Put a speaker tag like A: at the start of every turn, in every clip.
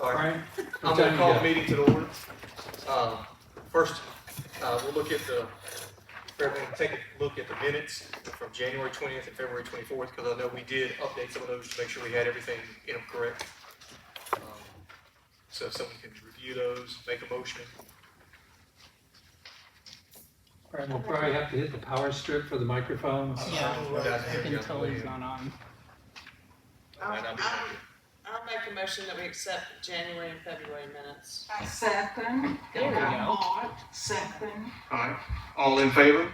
A: All right.
B: Right.
A: I'm going to call the meeting to the order. First, we'll look at everyone take a look at the minutes from January 20th and February 24th, because I know we did update some of those to make sure we had everything in them correct. So if someone can review those, make a motion.
B: All right, we'll probably have to hit the power strip for the microphones.
C: Yeah.
D: Until he's not on.
C: I'll make a motion that we accept January and February minutes.
E: I second.
D: There we go.
E: Second.
A: All right. All in favor?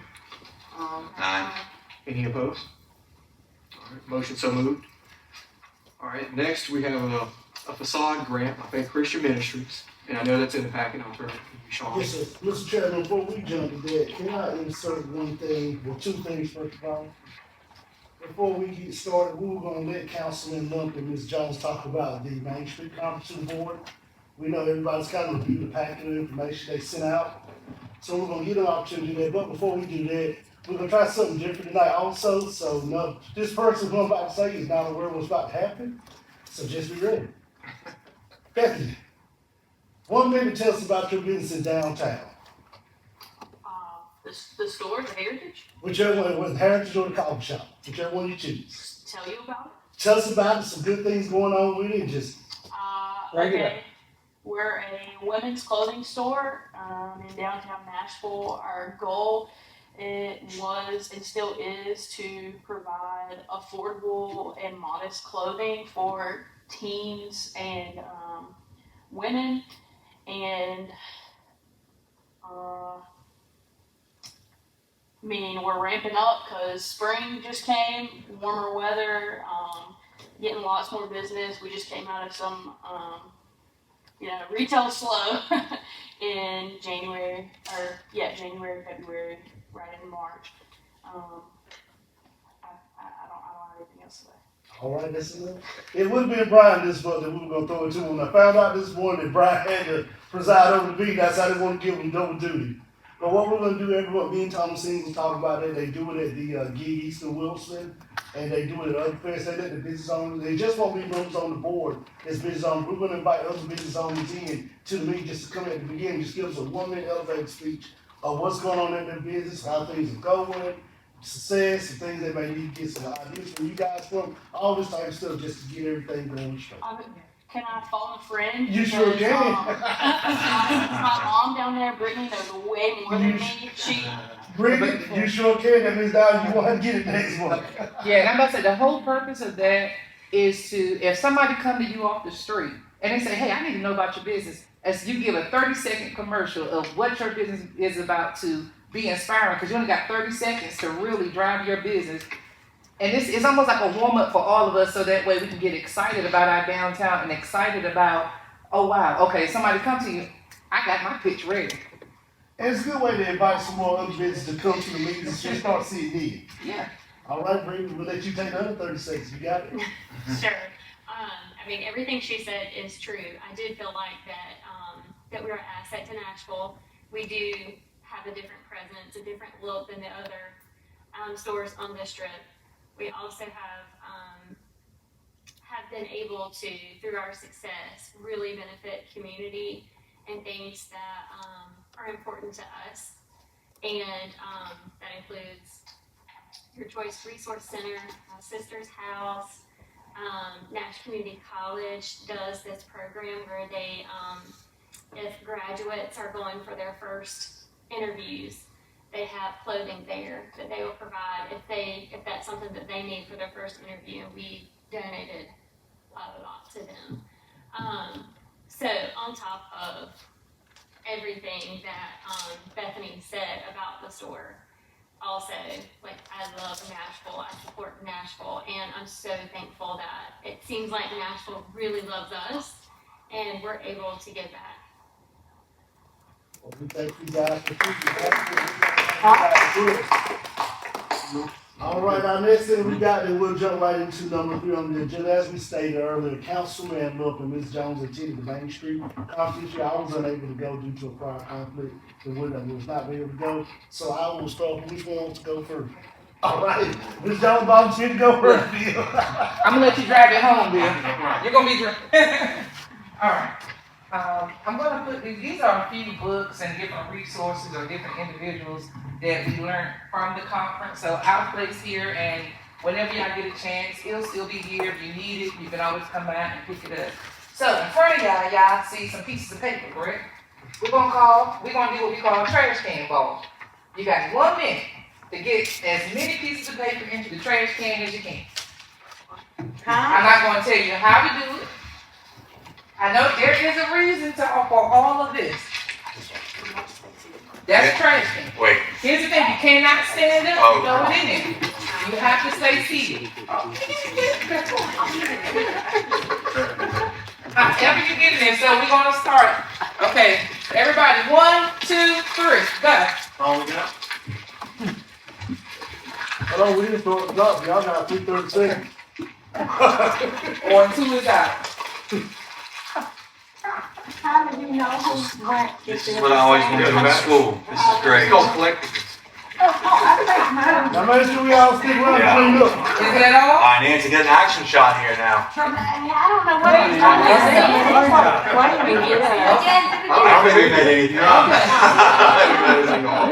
E: Aye.
A: Any opposed? All right. Motion so moved. All right. Next, we have a facade grant by Faith Christian Ministries, and I know that's in the packet. I'll turn it to you, Sean.
F: Yes, sir. Mr. Chairman, before we jump to that, can I insert one thing, well, two things first of all? Before we get started, we were gonna let Councilman Lump and Ms. Jones talk about the Main Street Conference to the board. We know everybody's kind of reviewed the packet of information they sent out, so we're gonna get an opportunity to do that. But before we do that, we're gonna try something different tonight also, so no, this person who I'm about to say is not aware of what's about to happen, so just be ready. Bethany, 1 minute, tell us about your business in downtown.
G: The store, the Heritage,
F: Whichever one, whether Heritage or the coffee shop, whichever one you choose.
G: tell you about it.
F: Tell us about it, some good things going on with it, and just,
B: Regular.
G: Okay. We're a women's clothing store in downtown Nashville. Our goal it was and still is to provide affordable and modest clothing for teens and women, and meaning we're ramping up because spring just came, warmer weather, getting lots more business. We just came out of some, retail slow in January, February, right in March. I don't have anything else to say.
F: all right, that's enough. It would have been Brian this month that we were gonna throw it to. When I found out this morning that Brian had to preside over the meeting, that's how they want to give him double duty. But what we're gonna do, everyone, me and Thomasine was talking about it, they do it at the gig East in Wilson, and they do it at other fairs, they let the business owners, they just won't be members on the board as business owners. We're gonna invite other business owners in to the meeting, just to come at the beginning, just give us a 1 minute elevator speech of what's going on in their business, how things are going, success, and things they may need to get some ideas from you guys from, all this type of stuff, just to get everything going straight.
G: Can I phone a friend?
F: You sure
G: Because,
F: can.
G: my mom down there, Brittany, knows way more than me.
F: Brittany, you sure can, that means now you want to get it next month.
D: Yeah, and I'm about to say, the whole purpose of that is to, if somebody come to you off the street and they say, hey, I need to know about your business, as you give a 30-second commercial of what your business is about to be inspiring, because you only got 30 seconds to really drive your business. And it's almost like a warm-up for all of us, so that way we can get excited about our downtown and excited about, oh wow, okay, somebody come to you, I got my pitch ready.
F: And it's a good way to invite some more other businesses to come to the meetings and just start seeing need.
D: Yeah.
F: All right, Brittany, we'll let you take the other 30 seconds. You got it.
H: Sure. Everything she said is true. I did feel like that we're an asset to Nashville. We do have a different presence, a different look than the other stores on the strip. We also have been able to, through our success, really benefit community and things that are important to us. And that includes Your Choice Resource Center, Sister's House. Nash Community College does this program where they, if graduates are going for their first interviews, they have clothing there that they will provide if that's something that they need for their first interview. We donated a lot to them. So on top of everything that Bethany said about the store, also, I love Nashville, I support Nashville, and I'm so thankful that it seems like Nashville really loves us, and we're able to give back.
F: Well, we thank you guys for that. All right, our next thing we got, then we'll jump right into number 3 on the agenda. As we stated earlier, Councilman Lump and Ms. Jones attended the Main Street conference. I was unable to go due to a prior conflict. The window was not able to go. So I will start with which one wants to go first. All right, Ms. Jones volunteered to go first, Bill.
D: I'm gonna let you drive it home, Bill. You're gonna be Alright, I'm gonna put these are a few books and different resources or different individuals that we learned from the conference. So I'll place here, and whenever y'all get a chance, it'll still be here. If you need it, you can always come out and pick it up. So in front of y'all see some pieces of paper, correct? We're gonna do what we call a trash can ball. You got 1 minute to get as many pieces of paper into the trash can as you can. I'm not gonna tell you how to do it. I know there is a reason for all of this. That's trash can.
I: Wait.
D: Here's the thing, you cannot stand up and throw it in there. You have to stay seated. However you get in there, so we're gonna start. Okay, everybody, 1, 2, 3, go.
A: All we got?
F: Hold on, we didn't throw it up. Y'all got 30 seconds.
D: 1, 2 is out.
E: How do you know who's went?
I: This is what I always wanted to do in school. This is great.
A: It's called collectives.
E: I think mine.
F: Now make sure we all stick around and clean up.
D: Is that all?
I: All right, Nancy, get an action shot here now.
E: I don't know what I'm trying to say. Why do we get that?
I: I don't think we made anything up.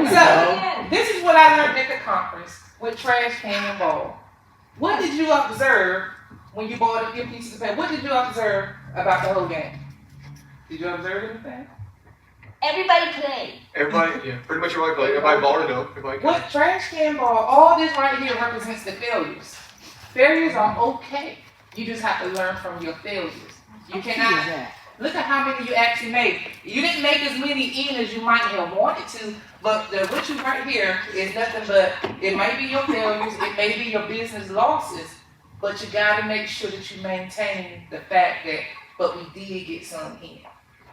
D: So, this is what I learned at the conference with trash can and ball. What did you observe when you bought a few pieces of paper? What did you observe about the whole game? Did you observe anything?
H: Everybody play.
A: Everybody, yeah, pretty much everybody played. Everybody balled it up. Everybody.
D: What trash can ball, all this right here represents the failures. Failures are okay. You just have to learn from your failures. You cannot, look at how many you actually made. You didn't make as many in as you might have wanted to, but what you right here is nothing but, it may be your failures, it may be your business losses, but you gotta make sure that you maintain the fact that, but we did get some in.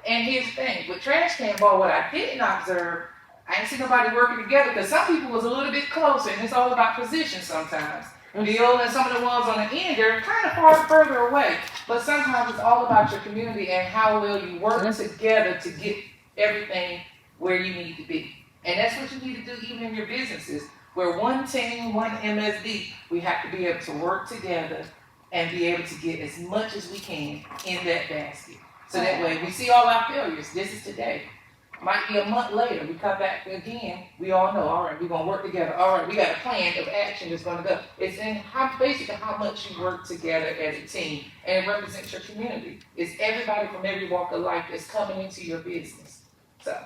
D: And here's the thing, with trash can ball, what I didn't observe, I didn't see nobody working together, because some people was a little bit closer, and it's all about position sometimes. Bill and some of the ones on the end, they're kind of further away. But sometimes it's all about your community and how well you work together to get everything where you need to be. And that's what you need to do even in your businesses. We're one team, one MSD. We have to be able to work together and be able to get as much as we can in that basket. So that way we see all our failures. This is today. Might be a month later, we come back again, we all know, all right, we're gonna work together. All right, we got a plan of action that's gonna go. It's in basically how much you work together as a team, and it represents your community. It's everybody from every walk of life that's coming into your business. So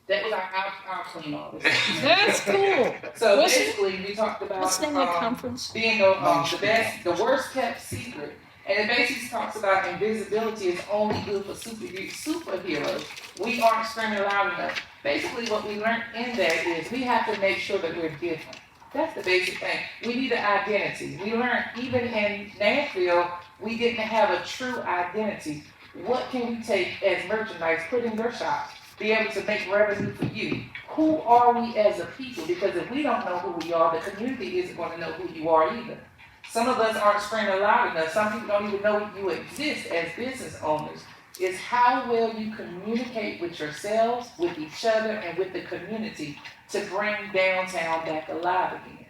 D: that was our clean all this.
J: That's cool.
D: So
J: What's
D: basically, we talked about
J: What's the name of the conference?
D: being the worst kept secret. And it basically talks about invisibility is only good for superheroes. We aren't screaming loud enough. Basically, what we learned in that is we have to make sure that we're different. That's the basic thing. We need an identity. We learned even in Nashville, we didn't have a true identity. What can we take as merchandise, put in your shop, be able to make revenue for you? Who are we as a people? Because if we don't know who we are, the community isn't going to know who you are either. Some of us aren't screaming loud enough. Some people don't even know you exist as business owners. It's how well you communicate with yourselves, with each other, and with the community to bring downtown back alive again.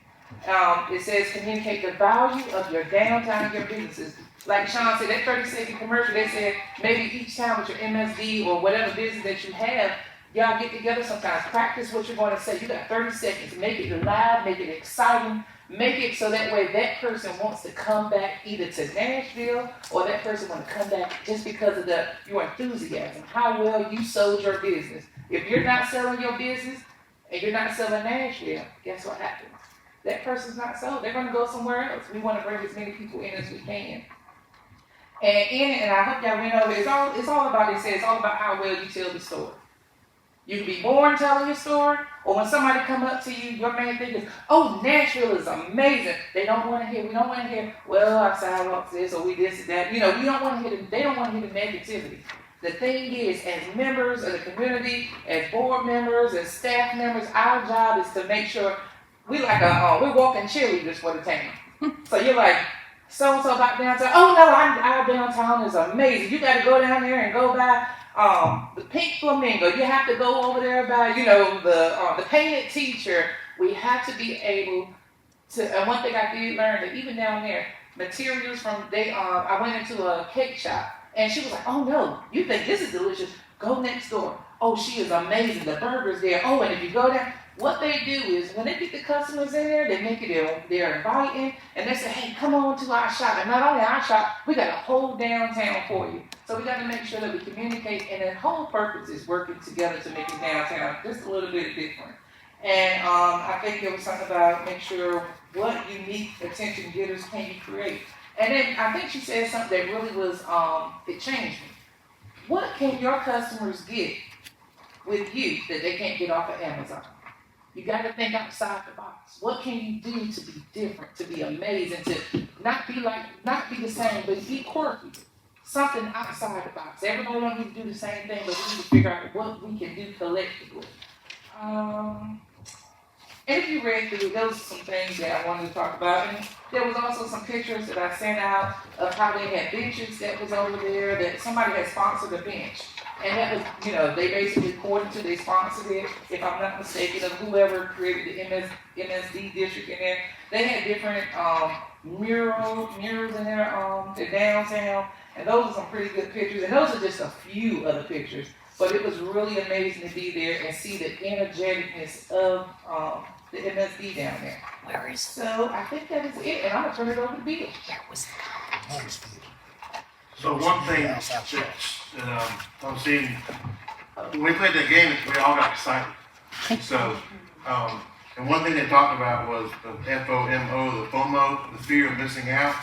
D: It says communicate the value of your downtown and your businesses. Like Sean said, that 30-second commercial, they said maybe each time with your MSD or whatever business that you have, y'all get together sometimes. Practice what you're going to say. You got 30 seconds. Make it live, make it exciting. Make it so that way that person wants to come back either to Nashville or that person wants to come back just because of your enthusiasm, how well you sold your business. If you're not selling your business and you're not selling Nashville, guess what happens? That person's not sold. They're going to go somewhere else. We want to bring as many people in as we can. And I hope y'all went over, it's all about, it says, it's all about how well you tell the story. You can be born telling your story, or when somebody come up to you, your main thing is, oh, Nashville is amazing. We don't want to hear, well, our sidewalks this, or we this and that. We don't want to hear they don't want to hear the negativity. The thing is, as members of the community, as board members, as staff members, our job is to make sure we're walking cheerleaders for the town. So you're like, so-and-so about downtown. Oh, no, our downtown is amazing. You got to go down there and go by the pink flamingo. You have to go over there by, the painted teacher. We have to be able to, and one thing I did learn that even down there, materials I went into a cake shop, And she was like, oh no, you think this is delicious? Go next door. Oh, she is amazing. The burger's there. Oh, and if you go down, what they do is when they get the customers in there, they make it they're inviting, and they say, hey, come on to our shop. And not only our shop, we got a whole downtown for you. So we got to make sure that we communicate, and the whole purpose is working together to make it downtown just a little bit different. And I think it was something about make sure what unique attention getters can you create. And then I think she said something that really was, it changed me. What can your customers get with you that they can't get off of Amazon? You got to think outside the box. What can you do to be different, to be amazing, to not be the same, but be quirky? Something outside the box. Everybody don't need to do the same thing, but we need to figure out what we can do collectively. And if you read through, there was some things that I wanted to talk about. And there was also some pictures that I sent out of how they had benches that was over there, that somebody had sponsored a bench. And that was, they basically, according to they sponsored it, if I'm not mistaken, of whoever created the MSD district in there. They had different murals in their downtown. And those are some pretty good pictures. And those are just a few of the pictures. But it was really amazing to be there and see the energeticness of the MSD down there.
J: Where is
D: So I think that is it, and I'm gonna turn it over to Bill.
K: So one thing that I'm seeing, when we played that game, we all got excited. So, and one thing they talked about was the FOMO, the FOMO, the fear of missing out.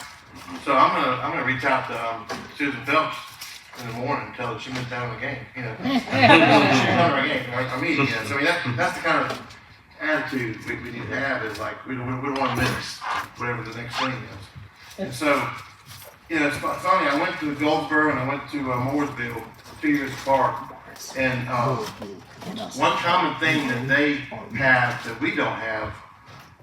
K: So I'm gonna reach out to Susan Phelps in the morning and tell her she missed out on the game. She missed out on our game, our meeting. So I mean, that's the kind of attitude we need to have, is like we don't want to miss whatever the next thing is. And so, it's funny. I went to Goldsboro and I went to Mooresville 2 years apart, and one common thing that they have that we don't have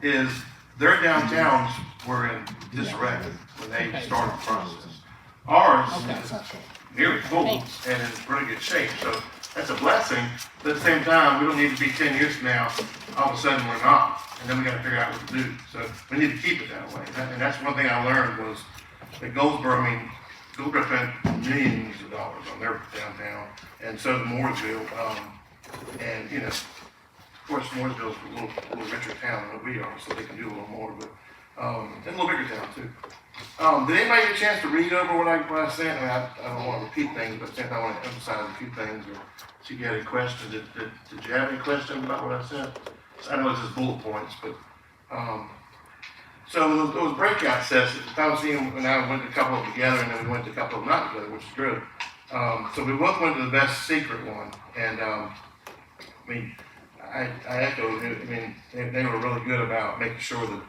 K: is their downtowns were in disarray when they started the process. Ours is nearly full and in pretty good shape. So that's a blessing, but at the same time, we don't need to be 10 years from now, all of a sudden we're not, and then we got to figure out what to do. So we need to keep it that way. And that's one thing I learned was that Goldsboro spent millions of dollars on their downtown, and so did Mooresville. And of course, Mooresville's a little richer town than we are, so they can do a little more, but and a little bigger town too. Did anybody get a chance to read over what I sent? I don't want to repeat things, but I want to emphasize a few things. Or see if you had any questions. Did you have any questions about what I sent? I know it's just bullet points, but so those breakout sessions. I was seeing when I went to a couple of them together, and then we went to a couple of them not together, which is good. So we both went to the best secret one, and I echoed. They were really good about making sure that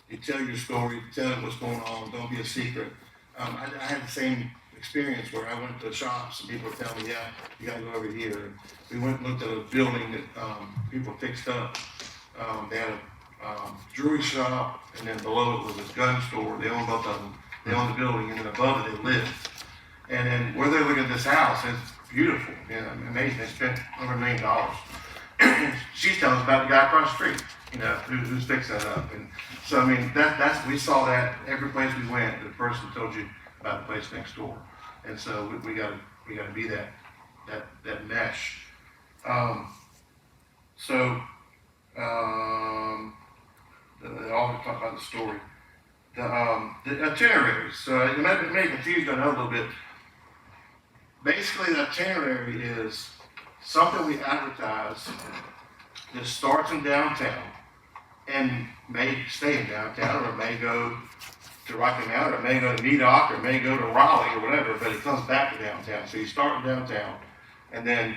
K: you tell your story, tell them what's going on, don't be a secret. I had the same experience where I went to shops and people were telling me, yeah, you gotta go over here. And we went and looked at a building that people fixed up. They had a jewelry shop, and then below it was a gun store. They owned both of them. They owned the building, and then above it they lived. And then where they're looking at this house, it's beautiful, amazing. They spent over $1 million. She's telling us about the guy across the street, who's fixing that up. And so, that's we saw that every place we went, the person told you about the place next door. And so we got to be that mesh. They all talk about the story. The itineraries. So you may be confused on that a little bit. Basically, the itinerary is something we advertise that starts in downtown and may stay in downtown, or it may go to Rocky Mount, or it may go to Medoc, or it may go to Raleigh, or whatever, but it comes back to downtown. So you start in downtown, and then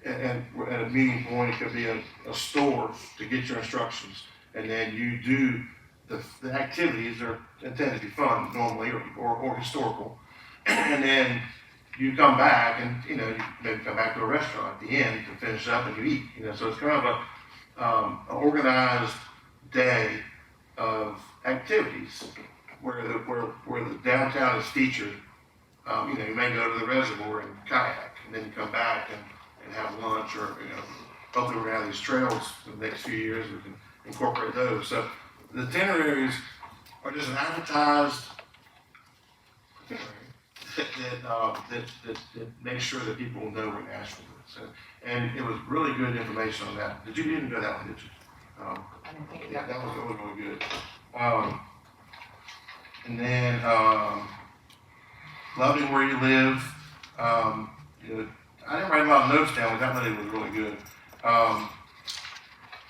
K: at a meeting point, it could be a store to get your instructions, and then you do the activities are intended to be fun normally, or historical, and then you come back, and you maybe come back to a restaurant at the end to finish up, and you eat. So it's kind of an organized day of activities where the downtown is featured. You may go to the reservoir and kayak, and then you come back and have lunch, or hopefully we're gonna have these trails in the next few years. We can incorporate those. So the itineraries are just an advertised itinerary that makes sure that people know where Nashville is. And it was really good information on that. You didn't go that one, did you?
D: I didn't think
K: Yeah,
D: about
K: that
D: that.
K: was really good. And then, loving where you live. You know, I didn't write a lot of notes down, but that one was really good.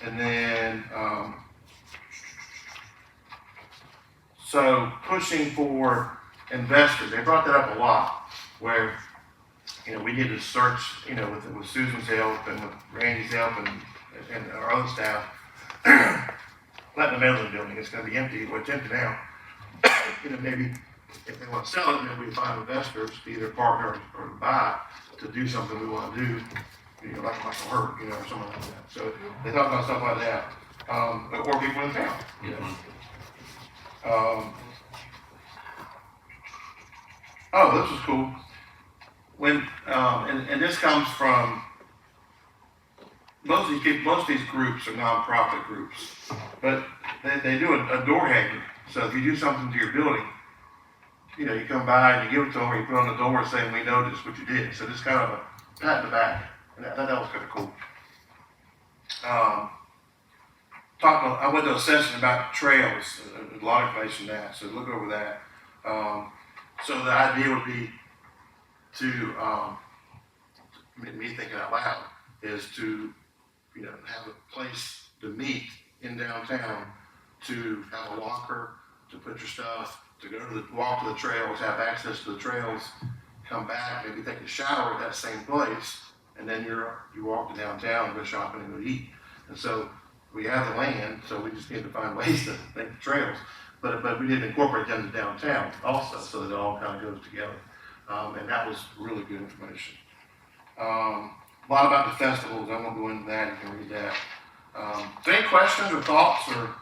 K: And then, so pushing for investors, they brought that up a lot, where, you know, we need to search, you know, with Susan's help and with Randy's help and our other staff, Platinum Medley building, it's gonna be empty, well, it's empty now. You know, maybe if they want to sell it, maybe we find investors to either partner or to buy to do something we want to do, you know, like a hurt, you know, or something like that. So they talk about stuff like that, or people in town, you know. Oh, this is cool. When and this comes from most of these groups are nonprofit groups, but they do a door hanging. So if you do something to your building, you know, you come by and you give it to them, or you put on the door saying, "We noticed what you did." So this kind of a pat in the back, and I thought that was kind of cool. I went to a session about trails, a lot of information on that, so look over that. So the idea would be to, me thinking out loud, is to, you know, have a place to meet in downtown, to have a locker, to put your stuff, to go to walk to the trails, have access to the trails, come back, maybe take a shower at that same place, and then you walk to downtown, go shopping and go eat. And so we have the land, so we just need to find ways to make the trails. But we didn't incorporate them to downtown also, so that it all kind of goes together. And that was really good information. A lot about the festivals, I won't go into that, you can read that. Any questions or thoughts, or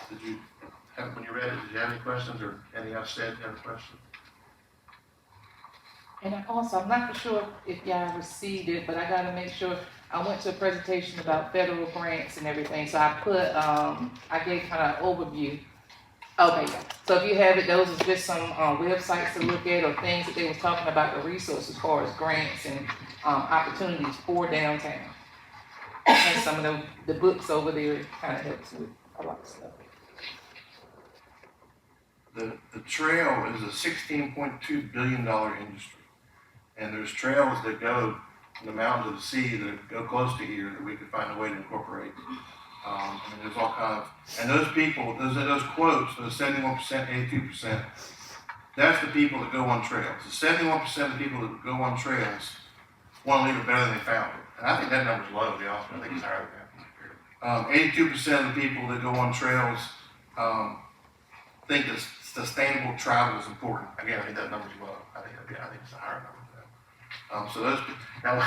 K: did you have, when you read it, did you have any questions, or anything I've said, you have a question?
D: And also, I'm not sure if y'all received it, but I gotta make sure, I went to a presentation about federal grants and everything, so I put, I gave kind of overview. Okay, yeah. So if you have it, those is just some, websites to look at, or things that they was talking about, the resources as far as grants and, opportunities for downtown. And some of the books over there kind of helps with a lot of stuff.
K: The trail is a $16.2 billion industry. And there's trails that go in the mountains of the sea that go close to here that we could find a way to incorporate. I mean, there's all kind of, and those people, those quotes, those 71%, 82%, that's the people that go on trails. The 71% of the people that go on trails want to leave it better than they found it. And I think that number's low, to be honest with you. I think it's higher than that. 82% of the people that go on trails think that sustainable travel is important. Again, I think that number's low. I think it's a higher number than that. So those, now,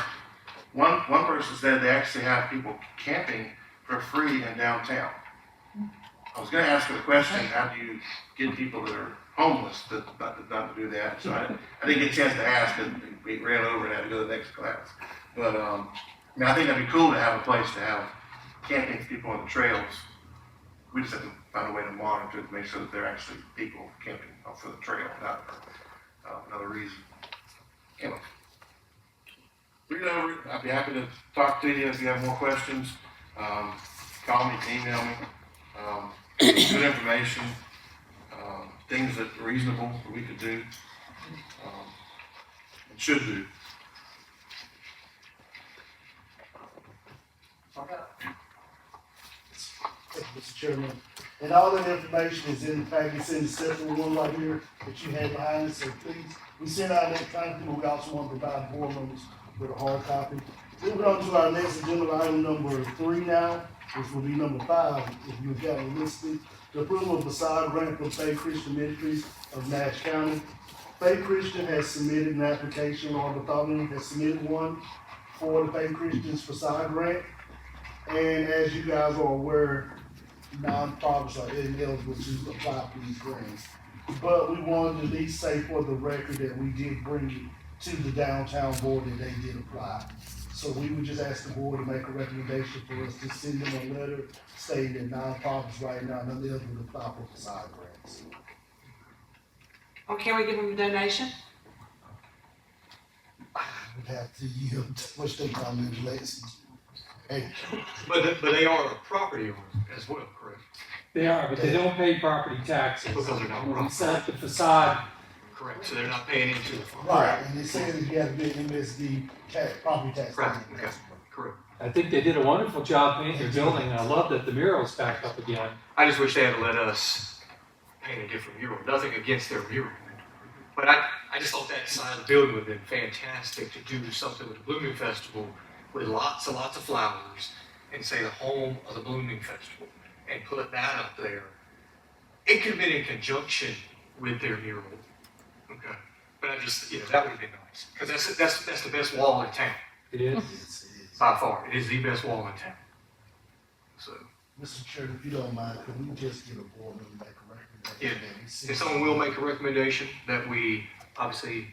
K: one person said they actually have people camping for free in downtown. I was going to ask her the question, how do you get people that are homeless not to do that? So I didn't get a chance to ask, because we ran over and had to go to the next class. But I mean, I think that'd be cool to have a place to have camping for people on the trails. We just have to find a way to monitor it to make sure that they're actually people camping for the trail, not for another reason. Anyway, read over it. I'd be happy to talk to you if you have more questions. Call me, email me. Good information, things that are reasonable that we could do, and should do.
F: Mr. Chairman, and all that information is in the package, in the separate one right here that you have behind us, so please, we send out electronically, but we also want to provide board members with a hard copy. Moving on to our next agenda item number 3 now, which will be number 5, if you've got it listed. The approval of facade grant for Faith Christian Ministries of Nash County. Faith Christian has submitted an application, or Bartholomew has submitted one for the Faith Christian's facade grant. And as you guys are aware, nonprofits are ineligible to apply for these grants. But we wanted to at least say for the record that we did bring it to the downtown board that they did apply. So we would just ask the board to make a recommendation for us to send them a letter stating that nonprofits right now are unable to apply for facade grants.
C: Or can we give them a donation?
F: We'd have to yield too much they come in lessons. Hey,
A: But they are a property owner as well, correct?
B: They are, but they don't pay property taxes.
A: Because they're not
B: When we
A: property.
B: set up the facade,
A: Correct, so they're not paying into the fund.
F: right, and it says you have to be an MSD property tax.
A: Right, okay, correct.
B: I think they did a wonderful job painting their building, and I love that the mural's back up again.
A: I just wish they had let us paint a different mural. Nothing against their mural. But I just thought that side of the building would have been fantastic to do something with the Blooming Festival with lots of flowers and say the home of the Blooming Festival and put that up there. It could have been in conjunction with their mural. Okay. But I just, that would have been nice. Because that's the best wall in town.
B: It is.
A: By far. It is the best wall in town. So.
F: Mr. Chairman, if you don't mind, could we just get a board member to make a recommendation?
A: Yeah. If someone will make a recommendation that we obviously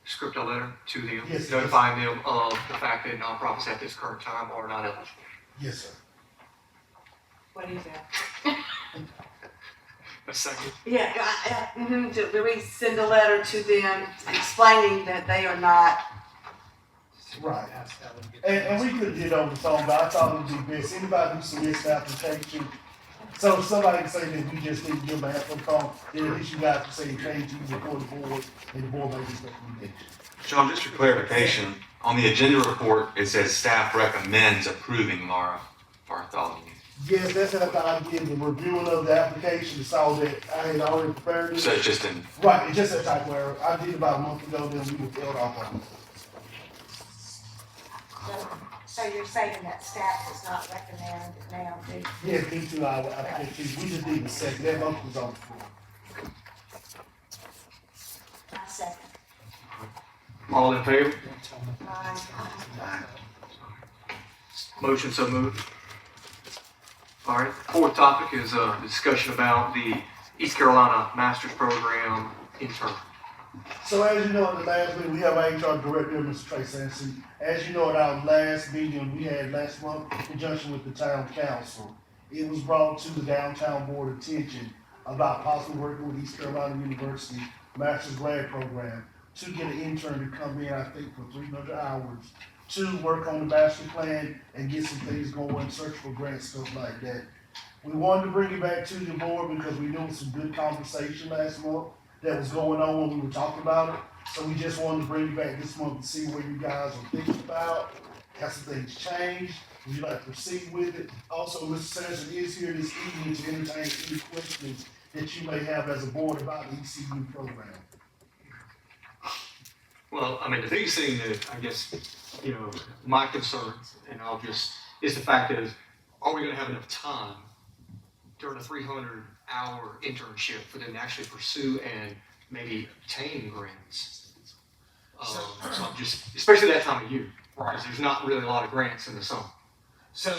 A: script a letter to them,
F: Yes,
A: notifying them of the fact that nonprofits at this current time are not eligible.
F: Yes, sir.
C: What do you think?
A: A second.
E: Yeah, do we send a letter to them explaining that they are not?
F: Right. And we could get over the phone, but I thought it would be best, anybody who submits an application, so if somebody can say that we just need to give them an phone call, then at least you guys can say it came to you before the board, and the board made this recommendation.
I: John, just for clarification, on the agenda report, it says staff recommends approving Laura Bartholomew.
F: Yes, that's after I did the reviewing of the application, saw that I had already prepared it.
I: So it's just in,
F: Right, it's just a type where I did about a month ago, then we were held off on it.
E: So you're saying that staff does not recommend it now, do you?
F: Yes, me too, I think we just need a second, that motion was on the floor.
E: I second.
A: All in favor?
E: Aye.
A: Motion so moved. All right. Fourth topic is a discussion about the East Carolina Master's Program intern.
F: So as you know, at the last meeting, we have our HR director, Mr. Trey Sampson. As you know, at our last meeting we had last month, in conjunction with the town council, it was brought to the downtown board attention about possibly working with East Carolina University Master's Grad Program to get an intern to come in, I think, for 300 hours to work on the master plan and get some things going, search for grants, stuff like that. We wanted to bring it back to the board because we knew it was some good conversation last month that was going on when we were talking about it. So we just wanted to bring it back this month to see what you guys are thinking about. Have some things changed? Would you like to proceed with it? Also, Mr. Sampson is here this evening to entertain any questions that you may have as a board about the ECU program.
A: Well, I mean, the biggest thing that I guess, my concern, and is the fact that are we going to have enough time during a 300-hour internship for them to actually pursue and maybe obtain grants? So I'm just, especially that time of year, because there's not really a lot of grants in the summer.
L: So,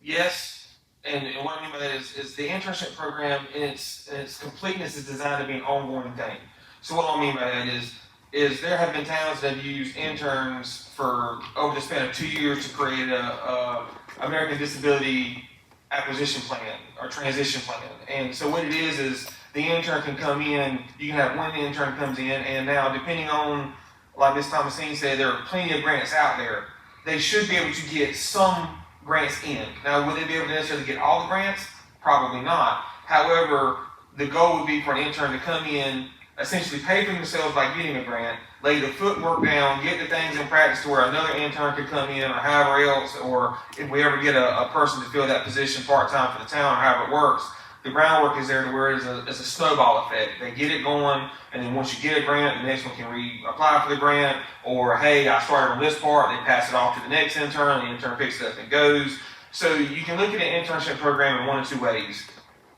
L: yes, and what I mean by that is the internship program in its completeness is designed to be an ongoing thing. So what I mean by that is there have been towns that have used interns for over the span of 2 years to create a American Disability Acquisition Plan or Transition Plan. And so what it is the intern can come in, you can have one intern comes in, and now depending on, like Ms. Thomasine said, there are plenty of grants out there. They should be able to get some grants in. Now, would they be able to necessarily get all the grants? Probably not. However, the goal would be for an intern to come in, essentially pay for themselves by getting a grant, lay the footwork down, get the things in practice to where another intern could come in or however else, or if we ever get a person to fill that position part-time for the town or however it works, the groundwork is there to where it's a snowball effect. They get it going, and then once you get a grant, the next one can reapply for the grant, or hey, I started on this part, they pass it off to the next intern, the intern picks it up and goes. So you can look at an internship program in one of two ways.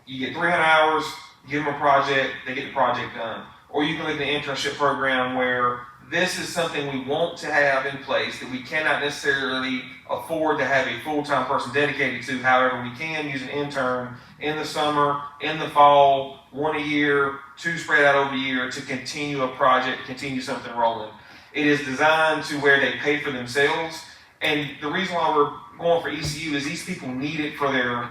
L: You get 300 hours, give them a project, they get the project done. Or you can look at an internship program where this is something we want to have in place that we cannot necessarily afford to have a full-time person dedicated to. However, we can use an intern in the summer, in the fall, 1 a year, 2 spread out over the year to continue a project, continue something rolling. It is designed to where they pay for themselves. And the reason why we're going for ECU is these people need it for their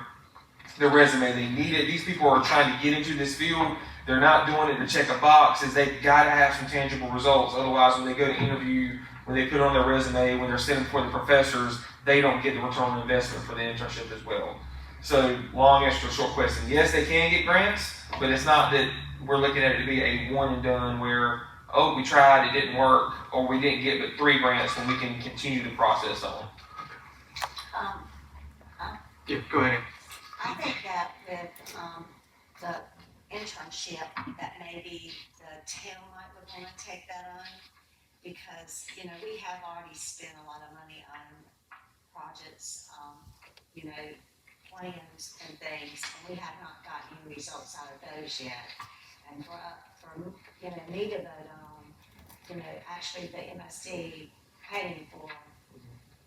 L: their resume. They need it. These people are trying to get into this field. They're not doing it to check a box. Is they've got to have some tangible results. Otherwise, when they go to interview, when they put it on their resume, when they're sitting before the professors, they don't get the return on investment for the internship as well. So, long answer, short question. Yes, they can get grants, but it's not that we're looking at it to be a one and done where, oh, we tried, it didn't work, or we didn't get but 3 grants when we can continue the process on.
I: Yeah, go ahead.
M: I think that with, the internship, that maybe the town might would wanna take that on. Because, you know, we have already spent a lot of money on projects, you know, plans and things, and we have not gotten any results out of those yet. And for, you know, me to vote on, you know, actually the MSD paying for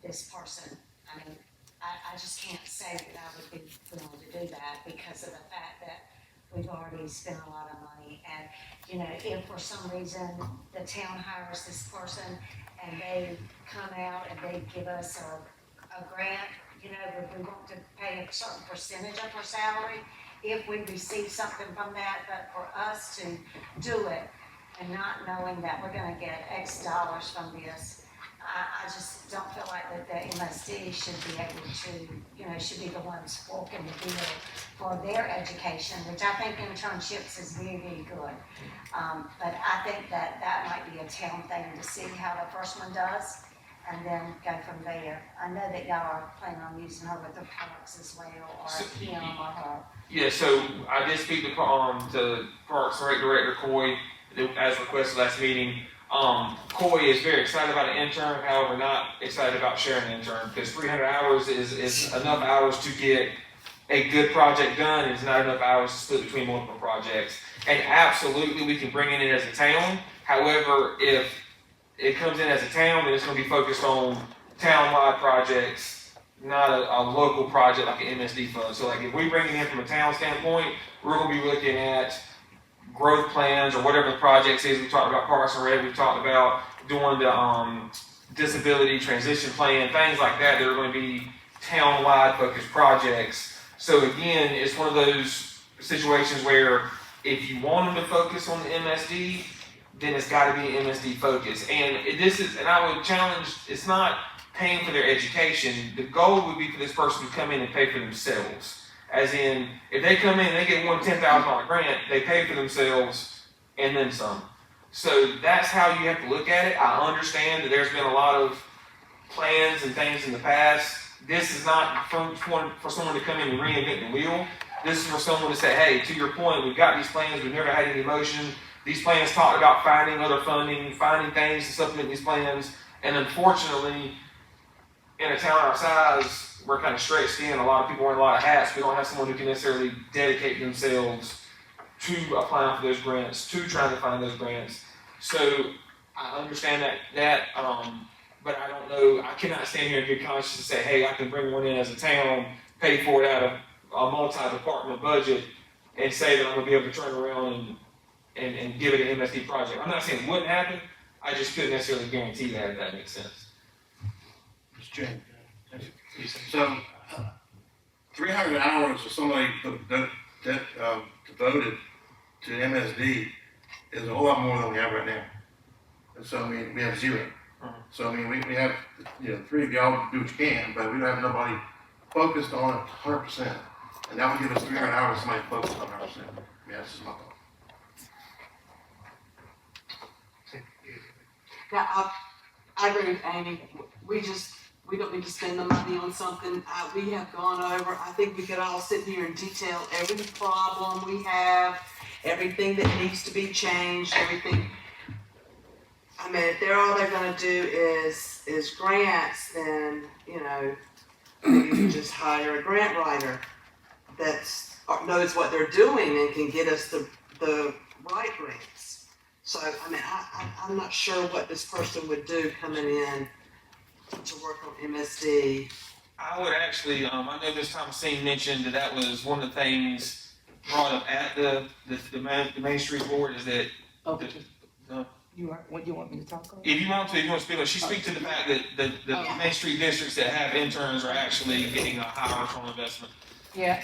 M: this person, I mean, I just can't say that I would be willing to do that because of the fact that we've already spent a lot of money. And, you know, if for some reason the town hires this person and they come out and they give us a grant, you know, if we want to pay a certain percentage of her salary, if we receive something from that, but for us to do it and not knowing that we're gonna get X dollars from this, I just don't feel like that the MSD should be able to, you know, should be the ones forking the bill for their education, which I think internships is very, very good. But I think that that might be a town thing to see how the first one does and then go from there. I know that y'all are planning on using her with the parks as well, or him or her.
L: Yeah, so I did speak to Parks and Rec Director Coy as requested last meeting. Coy is very excited about an intern, however, not excited about sharing an intern because 300 hours is enough hours to get a good project done. It's not enough hours to split between multiple projects. And absolutely, we can bring it in as a town. However, if it comes in as a town, then it's going to be focused on town-wide projects, not a local project like an MSD fund. So, like if we bring it in from a town standpoint, we're going to be looking at growth plans or whatever the projects is. We talked about Parks and Rec. We talked about doing the disability transition plan, things like that. That are going to be town-wide focused projects. So again, it's one of those situations where if you want them to focus on the MSD, then it's got to be MSD focus. And I would challenge, it's not paying for their education. The goal would be for this person to come in and pay for themselves. As in, if they come in and they get one $10,000 grant, they pay for themselves and then some. So that's how you have to look at it. I understand that there's been a lot of plans and things in the past. This is not for someone to come in and reinvent the wheel. This is for someone to say, hey, to your point, we've got these plans, we've never had any motion. These plans talk about finding other funding, finding things to supplement these plans. And unfortunately, in a town our size, we're kind of stretched thin. A lot of people wear a lot of hats. We don't have someone who can necessarily dedicate themselves to applying for those grants, to trying to find those grants. So I understand that, but I don't know. I cannot stand here in good conscience and say, hey, I can bring one in as a town, pay for it out of a multi-department budget, and say that I'm going to be able to turn around and give it an MSD project. I'm not saying it wouldn't happen. I just couldn't necessarily guarantee that, if that makes sense.
K: Mr. Chairman. So, 300 hours for somebody that devoted to MSD is a whole lot more than we have right now. And so, I mean, we have 0. So, I mean, we have, 3 of y'all do what you can, but we don't have nobody focused on it 100%. And that would give us 300 hours of somebody focused on 100%. I mean, that's just my thought.
E: Yeah, I agree with Amy. We don't need to spend the money on something. We have gone over, I think we could all sit here and detail every problem we have, everything that needs to be changed, everything. I mean, if all they're gonna do is grants, then, maybe we just hire a grant writer that knows what they're doing and can get us the right grants. So, I mean, I'm not sure what this person would do coming in to work on MSD.
L: I would actually, I know Ms. Thomasine mentioned that was one of the things brought up at the Main Street Board is that.
D: Okay. What you want me to talk about?
L: If you want to speak on, she speaks to the fact that the Main Street districts that have interns are actually getting a higher return on investment.
D: Yeah,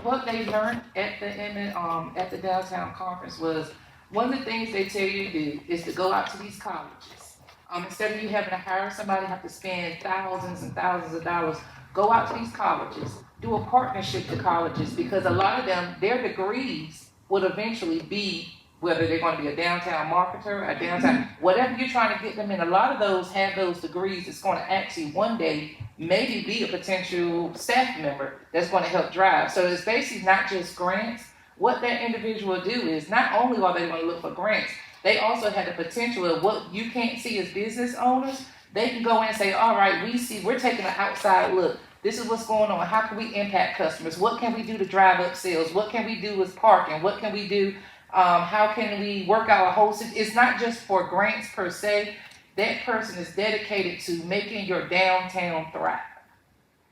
D: what they learned at at the downtown conference was, one of the things they tell you to do is to go out to these colleges. Instead of you having to hire somebody, have to spend thousands and thousands of dollars, go out to these colleges, do a partnership to colleges, because a lot of them, their degrees would eventually be, whether they're gonna be a downtown marketer, a downtown, whatever you're trying to get them in, a lot of those have those degrees that's gonna actually one day maybe be a potential staff member that's going to help drive. So it's basically not just grants. What that individual will do is, not only are they going to look for grants, they also have the potential of what you can't see as business owners. They can go in and say, all right, we're taking an outside look. This is what's going on. How can we impact customers? What can we do to drive up sales? What can we do with parking? What can we do? How can we work out a whole system? It's not just for grants per se. That person is dedicated to making your downtown thrive.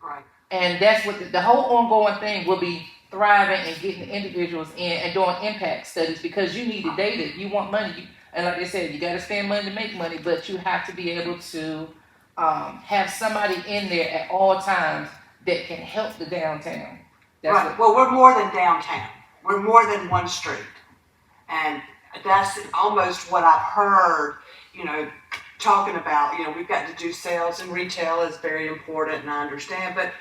E: Right.
D: And that's what the whole ongoing thing will be, thriving and getting individuals in and doing impact studies, because you need the data. You want money. And like I said, you got to spend money to make money, but you have to be able to have somebody in there at all times that can help the downtown. That's
E: Right. Well, we're more than downtown. We're more than one street. And that's almost what I've heard, talking about, we've got to do sales, and retail is very important, and I understand, but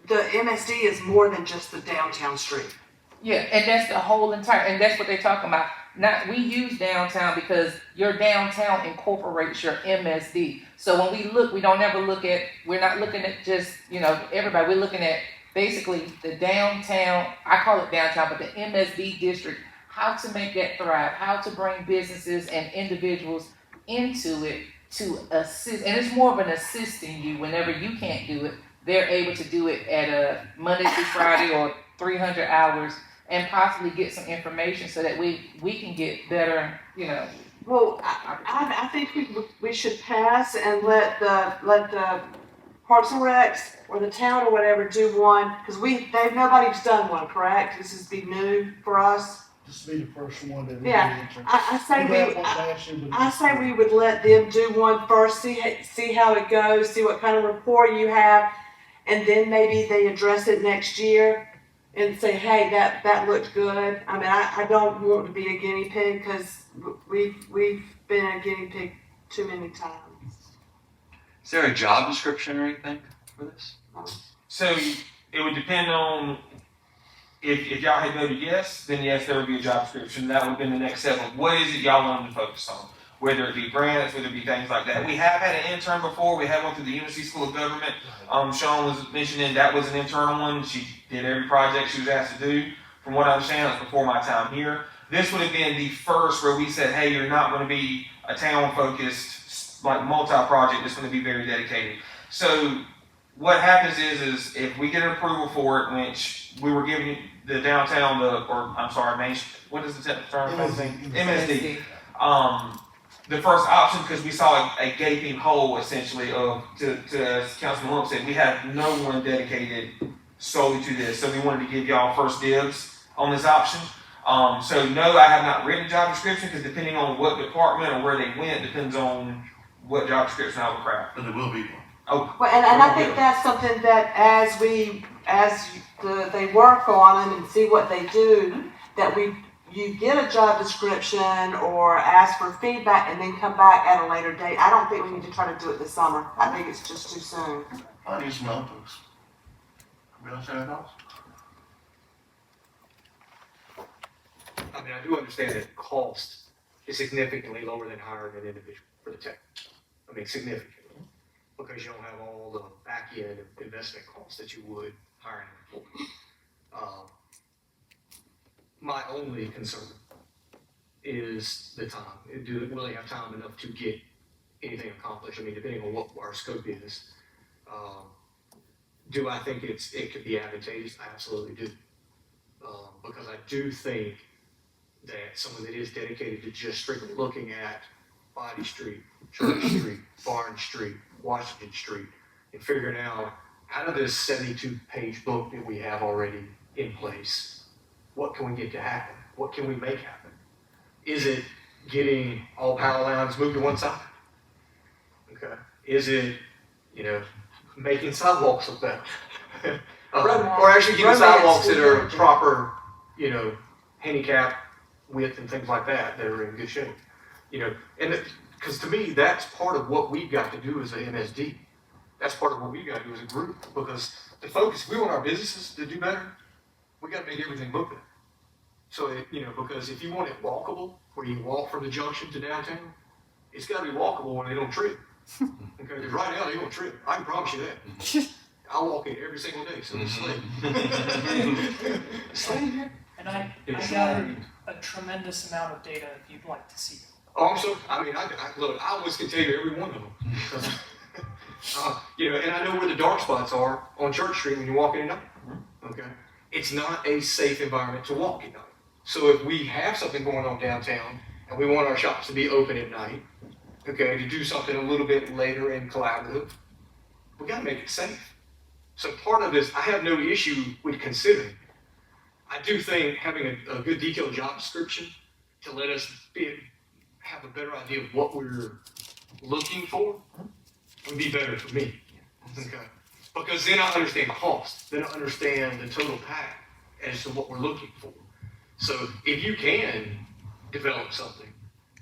E: the MSD is more than just the downtown street.
D: Yeah, and that's the whole entire, and that's what they're talking about. Not, we use downtown because your downtown incorporates your MSD. So when we look, we don't ever look at, we're not looking at just, everybody. We're looking at basically the downtown, I call it downtown, but the MSD district, how to make that thrive, how to bring businesses and individuals into it to assist. And it's more of an assisting you whenever you can't do it. They're able to do it at a Monday through Friday or 300 hours, and possibly get some information so that we can get better,
E: Well, I think we should pass and let the Parks and Recs or the town or whatever do one, because nobody's done one, correct? This is be new for us.
F: This will be the first one that we
E: Yeah,
F: did.
E: I say we would let them do one first, see how it goes, see what kind of rapport you have, and then maybe they address it next year and say, hey, that looked good. I mean, I don't want to be a guinea pig, because we've been a guinea pig too many times.
I: Is there a job description or anything for this?
L: So it would depend on, if y'all had voted yes, then yes, there would be a job description. That would have been the next step of what is it y'all wanted to focus on. Whether it be grants, whether it be things like that. We have had an intern before. We had one through the University School of Government. Sean was mentioning that was an internal one. She did every project she was asked to do. From what I understand, it was before my time here. This would have been the first where we said, hey, you're not going to be a town-focused, like multi-project. It's going to be very dedicated. So what happens is if we get an approval for it, which we were giving the downtown, Main, what is the term? MSD. The first option, because we saw a gaping hole essentially as Councilman Lump said, we have no one dedicated solely to this. So we wanted to give y'all first dibs on this option. So no, I have not written a job description, because depending on what department or where they went depends on what job description I would craft.
K: But there will be one.
L: Oh,
E: Well, and I think that's something that as they work on them and see what they do, that you get a job description or ask for feedback and then come back at a later date. I don't think we need to try to do it this summer. I think it's just too soon.
K: I need some notebooks. We don't say that else?
A: I mean, I do understand that cost is significantly lower than hiring an individual for the tech. I mean, significantly, because you don't have all the back end investment costs that you would hiring an employee. My only concern is the time. Do we really have time enough to get anything accomplished? I mean, depending on what our scope is. Do I think it could be advantageous? I absolutely do. Because I do think that someone that is dedicated to just strictly looking at Body Street, Church Street, Barnes Street, Washington Street, and figuring out of this 72-page book that we have already in place, what can we get to happen? What can we make happen? Is it getting all power lines moved to one side? Okay. Is it, making sidewalks look better? Or actually get the
E: Romance
A: sidewalks that are
E: would be-
A: proper, you know, handicap width and things like that are in good shape. You know, and because to me, that's part of what we've got to do as a MSD. That's part of what we've got to do as a group, because the focus, we want our businesses to do better, we got to make everything look better. So, because if you want it walkable, where you walk from the junction to downtown, it's got to be walkable when they don't trip. Okay, because right now they're going to trip. I can promise you that. I walk it every single day, so it's slave.
N: And I gathered a tremendous amount of data if you'd like to see it.
A: Oh, I'm so, look, I always can tell you every one of them. And I know where the dark spots are on Church Street when you walk in at night. Okay? It's not a safe environment to walk at night. So if we have something going on downtown and we want our shops to be open at night, okay, to do something a little bit later and collaborative, we gotta make it safe. So part of this, I have no issue with considering. I do think having a good detailed job description to let us have a better idea of what we're looking for would be better for me. Okay. Because then I understand cost, then I understand the total pack as to what we're looking for. So if you can develop something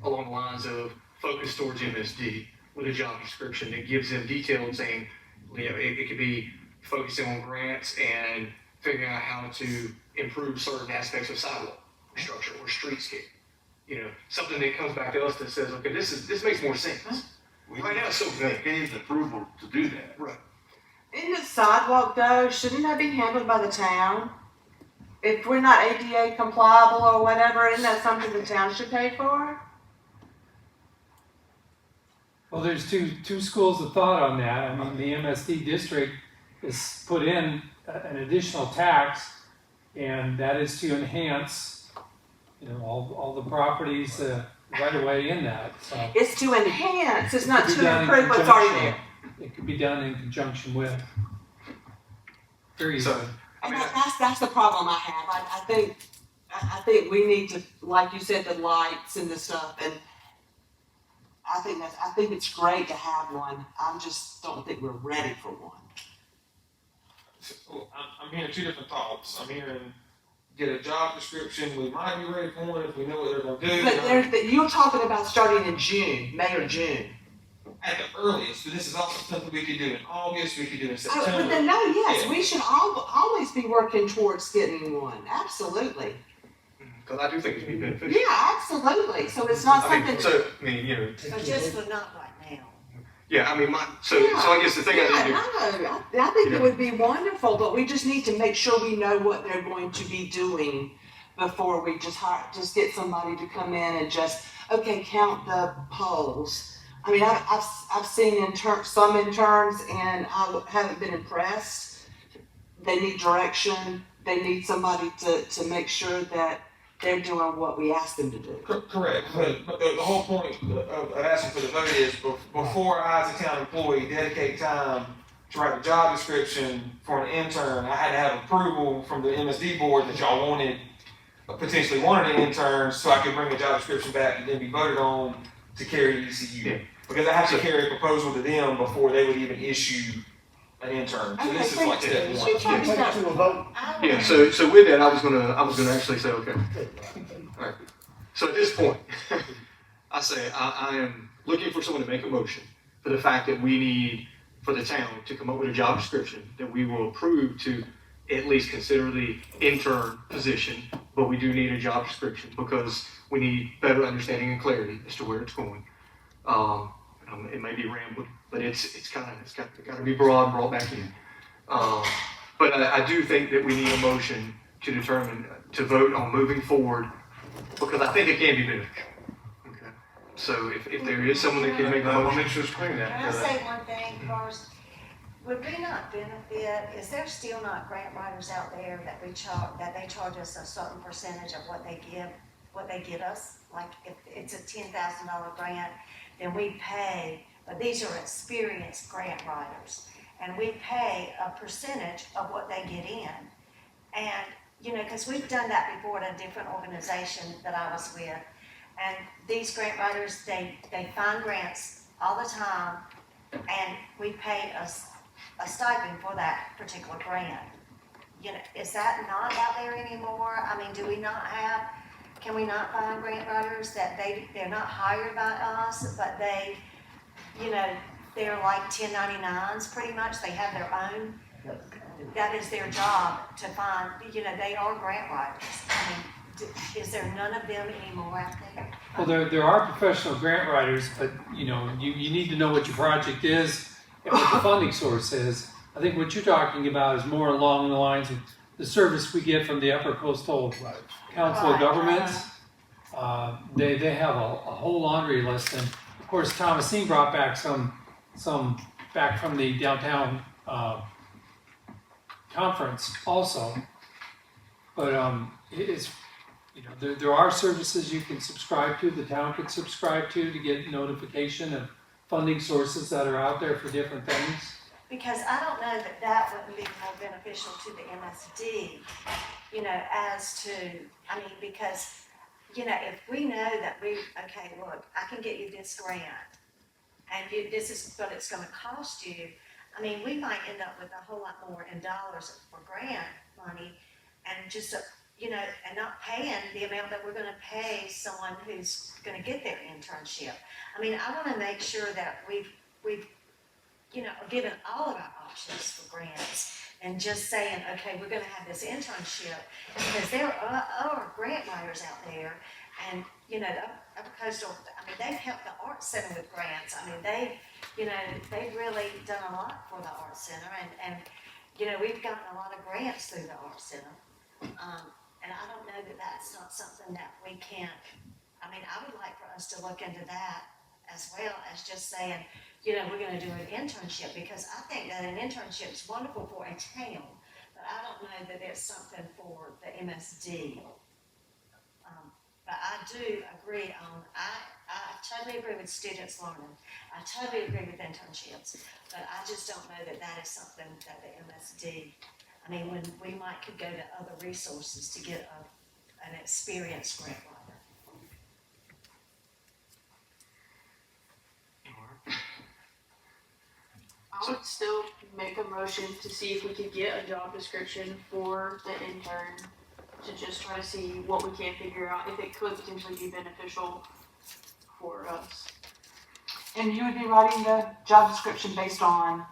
A: along the lines of focus towards MSD with a job description that gives them detailed saying, it could be focusing on grants and figuring out how to improve certain aspects of sidewalk structure or streetscape. Something that comes back to us that says, okay, this makes more sense. Right now it's so vague.
K: It needs approval to do that.
A: Right.
E: In the sidewalk though, shouldn't that be handled by the town? If we're not ADA compliable or whatever, isn't that something the town should pay for?
B: Well, there's two schools of thought on that. I mean, the MSD district has put in an additional tax, and that is to enhance, all the properties right away in that. So
E: It's to enhance, it's not
B: it could be
E: to
B: done in
E: improve what's already
B: conjunction-
E: there.
B: It could be done in conjunction with. Very
A: So,
B: easily.
E: And that's the problem I have. I think we need to, like you said, the lights and the stuff, and I think it's great to have one. I just don't think we're ready for one.
L: So, I'm hearing two different thoughts. I'm hearing get a job description. We might be ready for one if we know what they're going to do.
E: But you're talking about starting in June, May or June.
L: At the earliest, but this is also something we could do in August, we could do in
E: Oh,
L: September.
E: but then, no, yes,
L: Yeah.
E: we should always be working towards getting one. Absolutely.
A: Because I do think it'd be beneficial.
E: Yeah, absolutely. So it's not something.
M: But just for not right now.
A: Yeah, so I guess the thing
E: I think it would be wonderful, but we just need to make sure we know what they're going to be doing before we just get somebody to come in and just, okay, count the poles. I've seen some interns and I haven't been impressed. They need direction. They need somebody to make sure that they're doing what we asked them to do.
L: Correct, but the whole point of asking for the vote is before I, as a town employee, dedicate time to write a job description for an intern, I had to have approval from the MSD board that y'all potentially wanted an intern, so I could bring a job description back and then be voted on to carry to ECU. Yeah. Because I have to carry a proposal to them before they would even issue an intern. So this is like step one.
A: Yeah, so with that, I was gonna actually say, okay. All right. So at this point, I say I am looking for someone to make a motion for the fact that we need for the town to come up with a job description that we will approve to at least consider the intern position, but we do need a job description because we need better understanding and clarity as to where it's going. It may be rambling, but it's got to be broad, brought back in. But I do think that we need a motion to vote on moving forward because I think it can be beneficial. Okay. So if there is someone that can make a motion to explain that.
M: Can I say one thing first? Would we not benefit, is there still not grant writers out there that they charge us a certain percentage of what they get us? Like if it's a $10,000 grant, then we pay, but these are experienced grant writers, and we pay a percentage of what they get in. And, because we've done that before at a different organization that I was with, and these grant writers, they find grants all the time, and we pay a stipend for that particular grant. you know, is that not out there anymore? I mean, do we not have, can we not find grant writers that they're not hired by us, but they, you know, they're like 1099s pretty much, they have their own. That is their job to find, you know, they are grant writers. I mean, is there none of them anymore out there?
B: Well, there are professional grant writers, but you know, you need to know what your project is and what the funding source is. I think what you're talking about is more along the lines of the service we get from the Upper Coastal Council of Governments. They have a whole laundry list, and of course Thomasine brought back some back from the downtown conference also. But it's, you know, there are services you can subscribe to, the town can subscribe to get notification of funding sources that are out there for different things.
M: Because I don't know that that wouldn't be more beneficial to the MSD, you know, as to, I mean, because, you know, if we know that okay, look, I can get you this grant, and this is what it's gonna cost you, I mean, we might end up with a whole lot more in dollars for grant money, and just, you know, and not paying the amount that we're gonna pay someone who's gonna get their internship. I mean, I wanna make sure that we've you know, given all of our options for grants, and just saying, okay, we're gonna have this internship, because there are other grant writers out there, and, you know, the Upper Coastal, I mean, they've helped the Arts Center with grants. I mean, you know, they've really done a lot for the Arts Center, and, you know, we've gotten a lot of grants through the Arts Center. And I don't know that that's not something that we can't, I mean, I would like for us to look into that as well as just saying, you know, we're gonna do an internship, because I think that an internship is wonderful for a town, but I don't know that it's something for the MSD. But I do agree on, I totally agree with students learning. I totally agree with internships, but I just don't know that that is something that the MSD, I mean, when we could go to other resources to get an experienced grant writer.
G: I would still make a motion to see if we could get a job description for the intern, to just try to see what we can figure out, if it could potentially be beneficial for us.
E: And you would be writing the job description based on?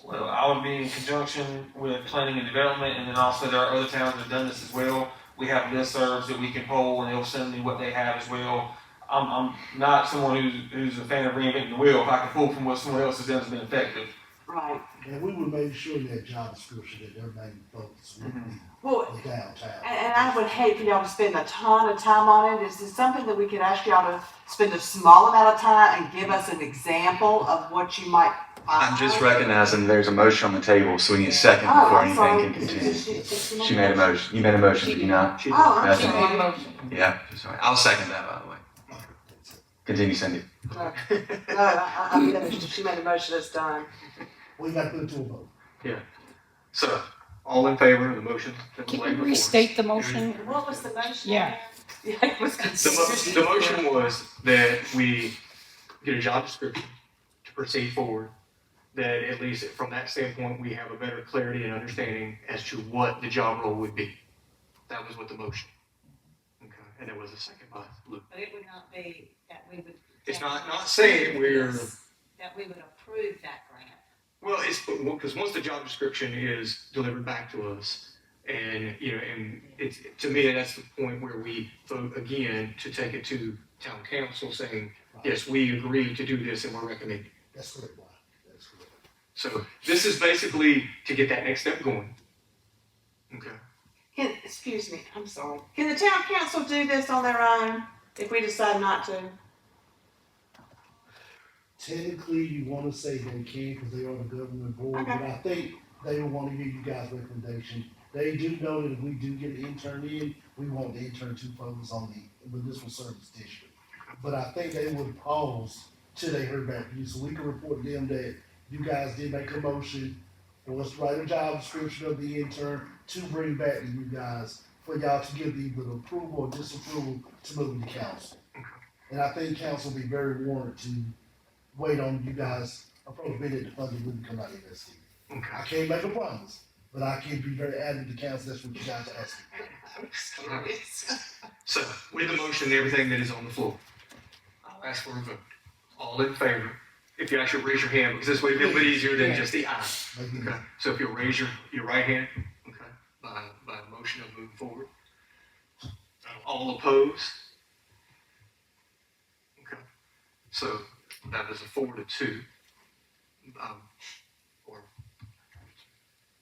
L: Well, I would be in conjunction with planning and development, and then also there are other towns that have done this as well. We have listservs that we can poll, and they'll send me what they have as well. I'm not someone who's a fan of reinventing the wheel. If I can pull from what someone else has done, has been effective.
E: Right.
F: And we would make sure that job description, that their main focus would be
E: Well,
F: the downtown.
E: and I would hate for y'all to spend a ton of time on it. Is this something that we could ask y'all to spend a small amount of time and give us an example of what you might find?
I: I'm just recognizing there's a motion on the table, so we need a second before
E: I'm sorry.
I: anything can continue. She made a motion. You made a motion, did you not?
E: Oh, I'm
I: That's
D: She
I: it.
D: made a
E: sorry.
D: motion.
I: Yeah, sorry. I'll second that, by the way. Continue, Cindy.
E: No, I'm finished. She made a motion, it's done.
F: We got to put it to a vote.
I: So, all in favor of the motion that was
J: Can
I: laid
J: you
I: before?
J: restate the motion?
M: What was the motion?
J: Yeah.
E: Yeah, it was
A: The motion was that we get a job description to proceed forward. That at least from that standpoint, we have a better clarity and understanding as to what the job role would be. That was what the motion. Okay, and there was a second by Luke.
M: But it would not be that we would.
A: It's not saying we're,
M: That we would approve that grant.
A: well, it's, because once the job description is delivered back to us, and, you know, and it's, to me, that's the point where we vote again to take it to town council saying, yes, we agree to do this and we're recommending.
F: That's correct, Brian. That's correct.
A: So this is basically to get that next step going. Okay.
E: Excuse me, I'm sorry. Can the town council do this on their own if we decide not to?
F: Technically, you want to say they can because they are the government board, but I think they will want to give you guys recommendation. They do know that if we do get an intern in, we want the intern to focus on the municipal service district. But I think they would pause till they heard back from you, so we can report to them that you guys did make a motion for us to write a job description of the intern to bring back to you guys for y'all to give either approval or disapproval to move to council. And I think council will be very warranted to wait on you guys appropriate the funding when you come out of this. I can't make a promise, but I can be very adamant to council, that's what you guys are asking.
E: I'm just curious.
A: So, with the motion and everything that is on the floor, I'll ask for a vote. All in favor, if you actually raise your hand, because this way it's a little bit easier than just the aye. Okay, so if you'll raise your right hand, okay, by motion of moving forward. All opposed? Okay, so that is a 4-2. Or,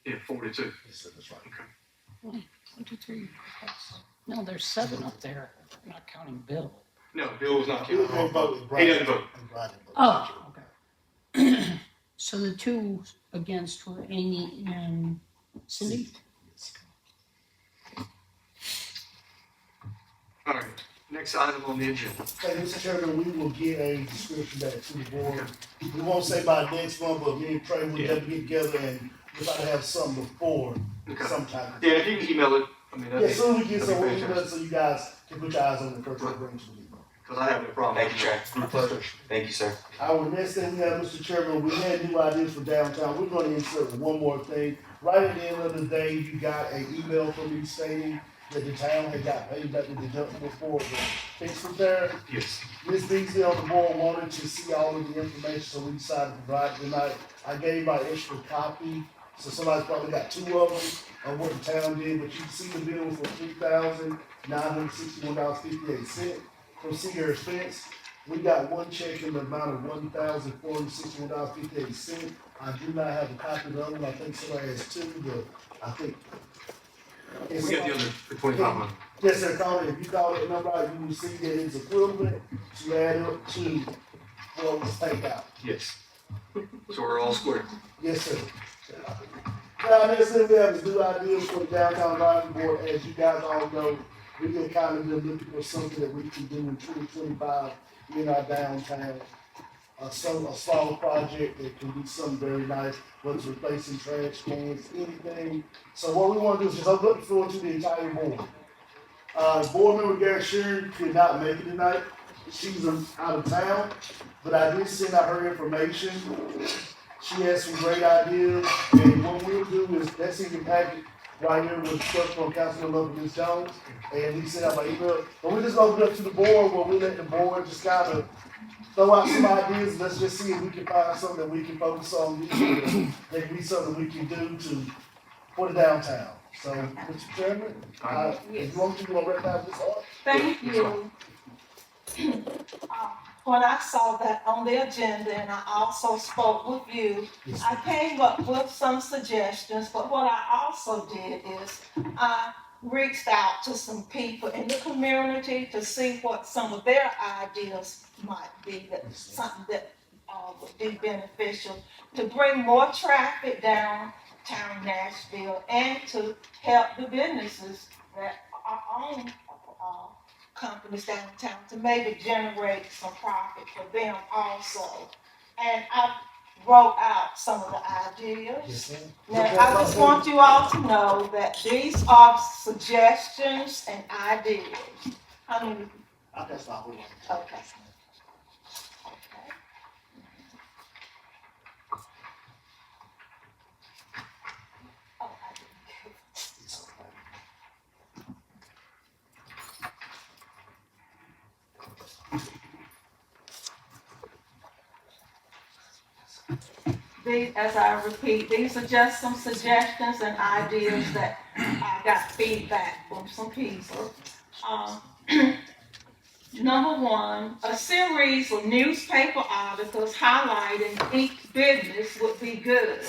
A: yeah, 4-2.
F: Yes, that's right.
A: Okay.
J: 1, 2, 3. No, there's 7 up there, not counting Bill.
A: No, Bill was not
F: He
A: counted.
F: didn't vote.
A: He doesn't vote.
J: Oh, okay. So the 2 against were Amy and Cindy?
A: All right, next item on the agenda.
F: Hey, Mr. Chairman, we will get a description back to the board. We won't say by next month, but me and Trey will
A: Yeah.
F: definitely get together and we'll try to have something before
A: Okay.
F: sometime.
A: Yeah, if you can email it, I mean,
F: Yeah, as soon as we get
A: that'd
F: some,
A: be
F: we'll email it
A: fantastic.
F: so you guys can put your eyes on the first one, bring it to the meeting.
A: Because I have no problem.
I: Thank you, Trey.
A: My pleasure.
I: Thank you, sir.
F: Our next thing we have, Mr. Chairman, we had new ideas for downtown. We're gonna insert one more thing. Right at the end of the day, you got an email from me stating that the town had got paid back the deductible for the fix repair.
A: Yes.
F: Ms. Beasley on the board wanted to see all of the information, so we decided to provide it tonight. I gave my extra copy, so somebody's probably got 2 of them of what the town did, but you can see the bill for $3,961.58 from Sierra Fence. We got one check in the amount of $1,461.58. I do not have a copy of the other one. I think somebody has 2, but I think.
A: We got the other for 2,500.
F: Yes, sir, call it. If you call that number out, you will see that it's equivalent to add up to what was paid out.
A: Yes. So we're all square.
F: Yes, sir. Now, next thing we have is new ideas for the downtown advisory board. As you guys all know, we've been kind of been looking for something that we can do in 2025 in our downtown. A small project that can be something very nice, whether it's replacing trash cans, anything. So what we want to do is just open up the floor to the entire board. Board member Gary Sheeran could not make it tonight. She's out of town, but I did send out her information. She has some great ideas, and what we'll do is, that's in your packet right here with stuff from Councilman Ms. Jones, and we sent out my email. But we just open up to the board, where we let the board just kind of throw out some ideas. Let's just see if we can find something that we can focus on this year, that can be something we can do for the downtown. So, Mr. Chairman, if you want to recognize this art?
O: Thank you. When I saw that on the agenda and I also spoke with you, I came up with some suggestions, but what I also did is I reached out to some people in the community to see what some of their ideas might be, that something that would be beneficial to bring more traffic downtown Nashville and to help the businesses that are owned companies downtown to maybe generate some profit for them also. And I wrote out some of the ideas.
F: Yes, ma'am.
O: Now, I just want you all to know that these are suggestions and ideas. How many?
F: That's not what
O: Okay. As I repeat, these are just some suggestions and ideas that I got feedback from some people. Number 1, a series of newspaper articles highlighting each business would be good.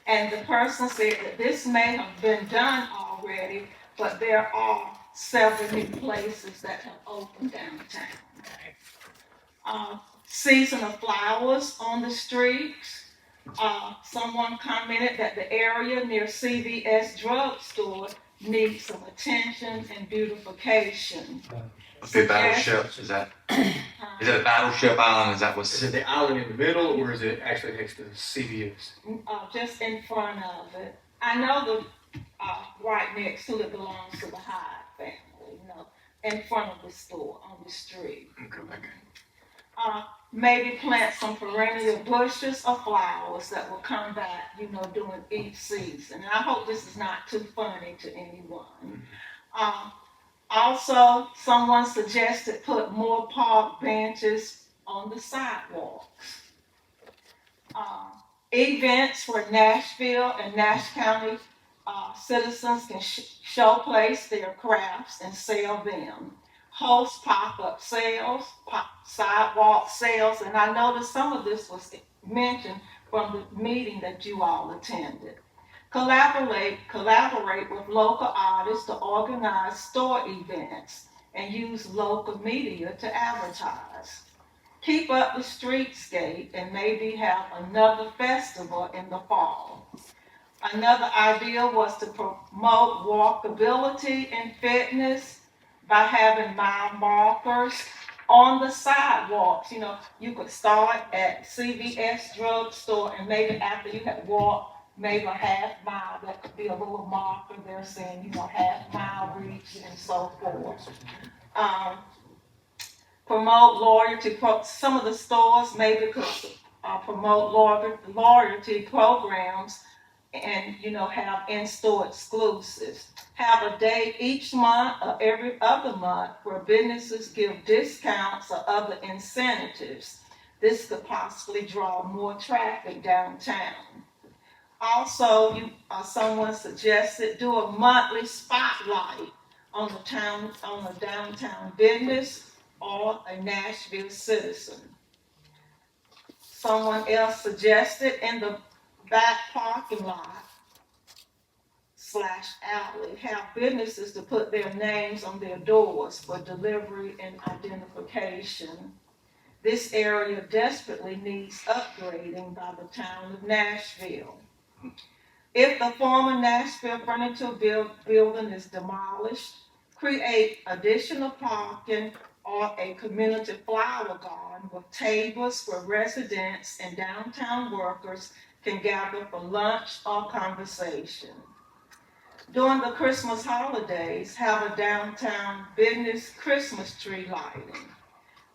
O: And the person said that this may have been done already, but there are several new places that have opened downtown. Seasonal flowers on the streets. Someone commented that the area near CVS drugstore needs some attention and beautification.
I: The battleship, is that a battleship island? Is that what's?
A: Is it the island in the middle, or is it actually next to the CVS?
O: Just in front of it. I know the right next to it belongs to the Hyde family, in front of the store on the street.
A: Okay.
O: Maybe plant some perennial bushes or flowers that will come back, during each season. And I hope this is not too funny to anyone. Also, someone suggested put more park benches on the sidewalks. Events where Nashville and Nash County citizens can showplace their crafts and sell them. Host pop-up sales, sidewalk sales, and I noticed some of this was mentioned from the meeting that you all attended. Collaborate with local artists to organize store events and use local media to advertise. Keep up the streetscape and maybe have another festival in the fall. Another idea was to promote walkability and fitness by having mile markers on the sidewalks. You could start at CVS drugstore and maybe after you had walked maybe a half mile, that could be a little marker there saying, half mile reach and so forth. Promote loyalty. Some of the stores maybe could promote loyalty programs and have in-store exclusives. Have a day each month or every other month where businesses give discounts or other incentives. This could possibly draw more traffic downtown. Also, someone suggested do a monthly spotlight on the downtown business or a Nashville citizen. Someone else suggested in the back parking lot /alley, have businesses to put their names on their doors for delivery and identification. This area desperately needs upgrading by the town of Nashville. If the former Nashville Furniture building is demolished, create additional parking or a community flower garden with tables where residents and downtown workers can gather for lunch or conversation. During the Christmas holidays, have a downtown business Christmas tree lighting.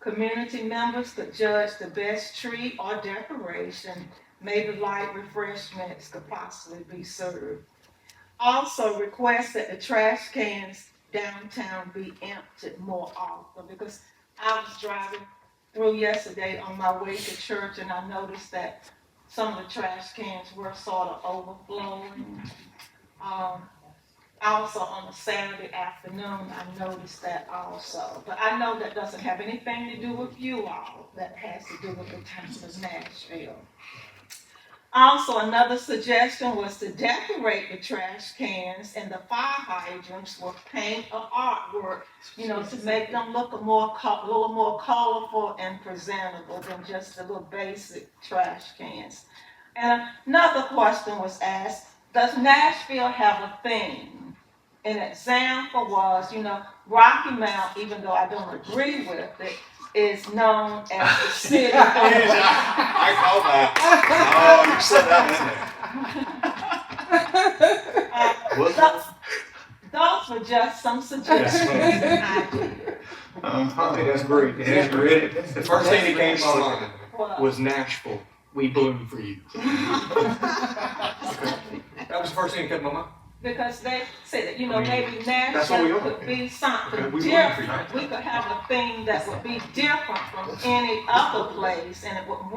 O: Community members could judge the best tree or decoration. Maybe light refreshments could possibly be served. Also request that the trash cans downtown be emptied more often, because I was driving through yesterday on my way to church and I noticed that some of the trash cans were sort of overflowing. Also on a Saturday afternoon, I noticed that also. But I know that doesn't have anything to do with you all. That has to do with the town of Nashville. Also, another suggestion was to decorate the trash cans and the fire hydrants with paint or artwork, to make them look a little more colorful and presentable than just the little basic trash cans. And another question was asked, does Nashville have a theme? An example was, Rocky Mount, even though I don't agree with it, is known as the city.
I: I call that. Oh, you said that in there.
O: Those were just some suggestions. I did.
A: That's great. That's great. The first thing that came to my mind was Nashville. We bloom for you. That was the first thing that came to my mind.
O: Because they said that, maybe Nashville could be something
A: Okay,
O: different. We could have a thing that would be different from any other place, and it would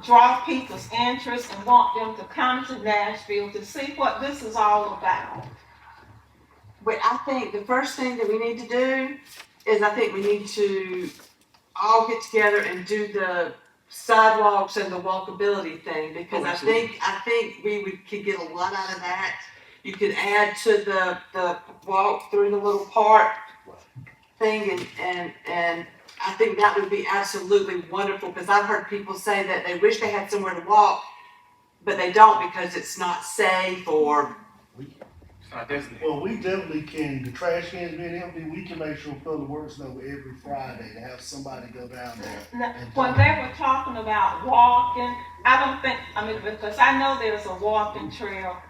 O: draw people's interest and want them to come to Nashville to see what this is all about.
E: But I think the first thing that we need to do is I think we need to all get together and do the sidewalks and the walkability thing, because I think we could get a lot out of that. You could add to the walk through the little park thing, and I think that would be absolutely wonderful, because I've heard people say that they wish they had somewhere to walk, but they don't because it's not safe or it's not designated.
F: Well, we definitely can, the trash cans being empty, we can make sure Public Works know every Friday to have somebody go down there.
O: Now, when they were talking about walking, because I know there's a walking trail,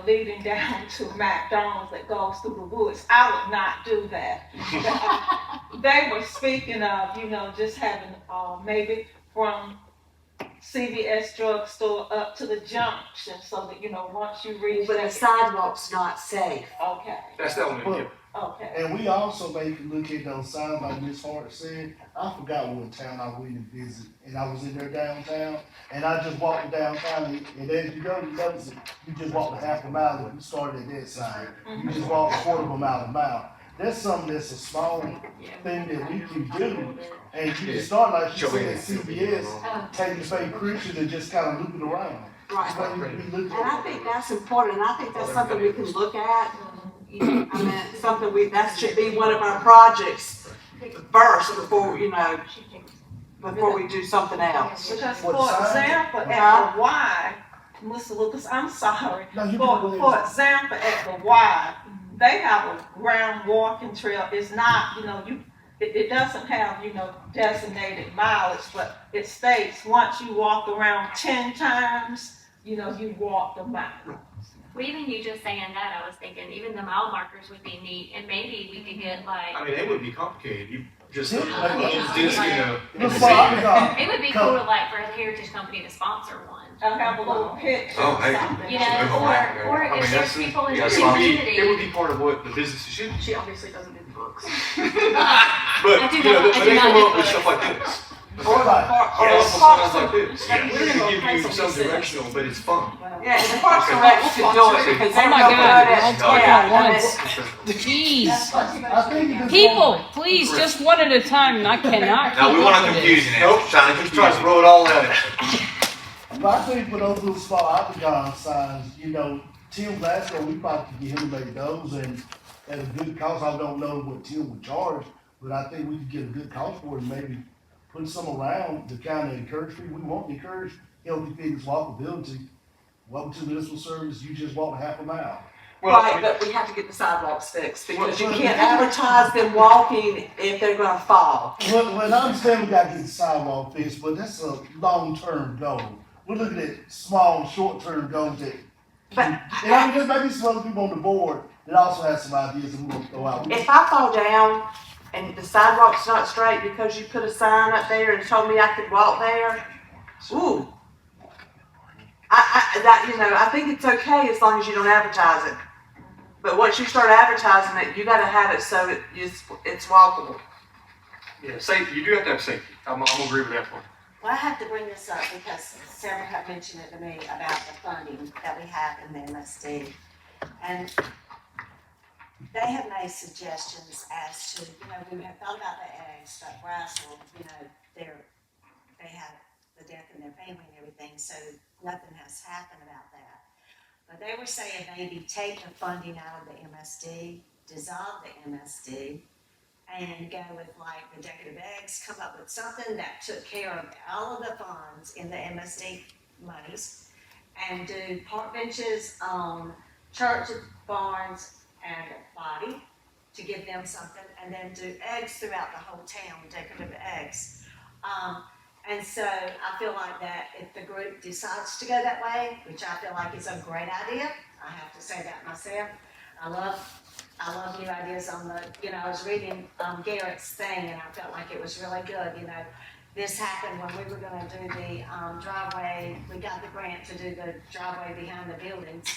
O: leading down to McDonald's that goes through the woods. I would not do that. they were speaking of, just having, maybe from CVS drugstore up to the junction, so that, once you reach
E: But the
O: that.
E: sidewalk's not safe.
O: Okay,
A: That's the only,
F: But-
O: okay.
F: And we also make look at those signs like Ms. Hart said. I forgot what town I went and visit, and I was in there downtown, and I just walked downtown, and as you go, you notice it, you just walked a half a mile, and you started at that side. You just walked a quarter of a mile. That's something that's a small thing that we can do, and you can start like you said at CBS, take the fake Christian and just kind of loop it around.
E: Right.
F: That's what we look
E: And I
F: at.
E: think that's important, and I think that's something we can look at. I mean, it's something that should be one of our projects first before, before we do something else.
O: Because
F: What
O: for
F: sign?
O: example, at the Y, Mr. Lucas, I'm sorry.
F: No, you
O: For,
F: can go
O: for
F: ahead.
O: example, at the Y, they have a ground walking trail. It's not, it doesn't have, designated mileage, but it states once you walk around 10 times, you walk the mile.
H: Well, even you just saying that, I was thinking even the mile markers would be neat, and maybe we could get like.
A: I mean, they would be complicated, you just,
F: Yeah.
H: It would be cool to like for a heritage company to sponsor one.
O: I'll have a little picture
I: Oh, hey.
O: or something.
H: You know, or
I: I mean,
H: if there's
I: that's-
H: people in
I: yeah,
H: the
I: so I mean,
H: community.
A: It would be part of what the businesses should do.
G: She obviously doesn't do books.
A: But,
H: I do not- I
A: but
H: do
A: they
H: not
A: come
H: do
A: up with
H: books.
A: stuff like this.
E: Or
A: Yes,
E: Parks
A: signs like this.
E: Yeah.
A: We're gonna give you some directional, but it's fun.
E: Yeah, and the Parks and Rec should do it because they're
J: Oh my
E: gonna
J: God,
E: put it-
J: all talk
E: yeah,
J: at
E: I
J: once.
E: mean,
J: Jeez.
F: I think it is
J: People, please, just one at a time. I cannot.
I: No, we
J: keep
I: want
J: up
I: to
J: with
I: confuse
J: this.
I: you now.
A: Nope,
I: Trying to
A: just
I: confuse
A: try to
I: you.
A: throw it all at it.
F: But I think for those little small octagon signs, Tim Glasgow, we probably could get him to make those and at a good cost. I don't know what Tim would charge, but I think we could get a good cost for it and maybe put some around to kind of encourage people. We want to encourage healthy fitness walkability. Welcome to municipal service, you just walk half a mile.
E: Right, but we have to get the sidewalks fixed because you can't advertise them walking if they're gonna fall.
F: Well, I understand we gotta get the sidewalk fixed, but that's a long-term goal. We're looking at small, short-term goals that, and I mean, there may be some other people on the board that also have some ideas that we're gonna throw out.
E: If I fall down and the sidewalk's not straight because you put a sign up there and told me I could walk there, ooh. I think it's okay as long as you don't advertise it. But once you start advertising it, you gotta have it so it's walkable.
A: Yeah, safety, you do have to have safety. I'm gonna agree with that one.
M: Well, I have to bring this up because several have mentioned it to me about the funding that we have in the MSD. And they have made suggestions as to, we have thought about the eggs, but Brassel, they have the death in their family and everything, so nothing has happened about that. But they were saying maybe take the funding out of the MSD, dissolve the MSD, and go with like the decorative eggs, come up with something that took care of all of the funds in the MSD monies, and do park benches on church, barns, and body to give them something, and then do eggs throughout the whole town, decorative eggs. And so I feel like that if the group decides to go that way, which I feel like is a great idea, I have to say that myself. I love new ideas on I was reading Garrett's thing and I felt like it was really good, This happened when we were gonna do the driveway, we got the grant to do the driveway behind the buildings.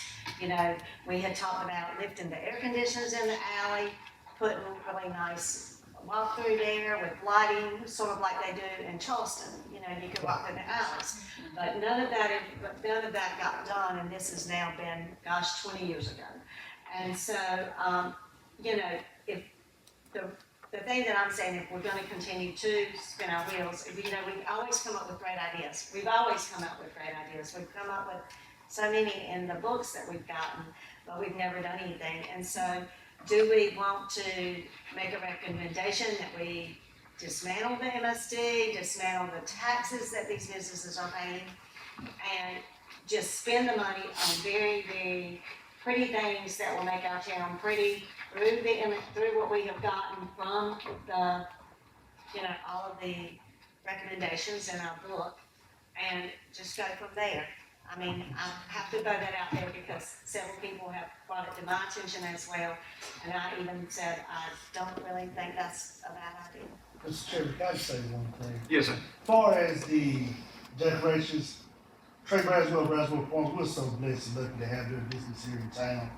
M: We had talked about lifting the air conditioners in the alley, putting really nice walk through there with lighting, sort of like they do in Charleston. You could walk through the alleys. But none of that got done, and this has now been, 20 years ago. And so, if the thing that I'm saying, if we're gonna continue to spin our wheels, we always come up with great ideas. We've always come up with great ideas. We've come up with so many in the books that we've gotten, but we've never done anything. And so, do we want to make a recommendation that we dismantle the MSD, dismantle the taxes that these businesses are paying, and just spend the money on very, very pretty things that will make our town pretty through what we have gotten from the, all of the recommendations in our book, and just go from there. I mean, I have to throw that out there because several people have brought it to my attention as well. And I even said, I don't really think that's a bad idea.
F: Mr. Chairman, can I just say one thing?
I: Yes, sir.
F: As far as the decorations, Trey Braswell Farms, we're so blessed and lucky to have their business here in town.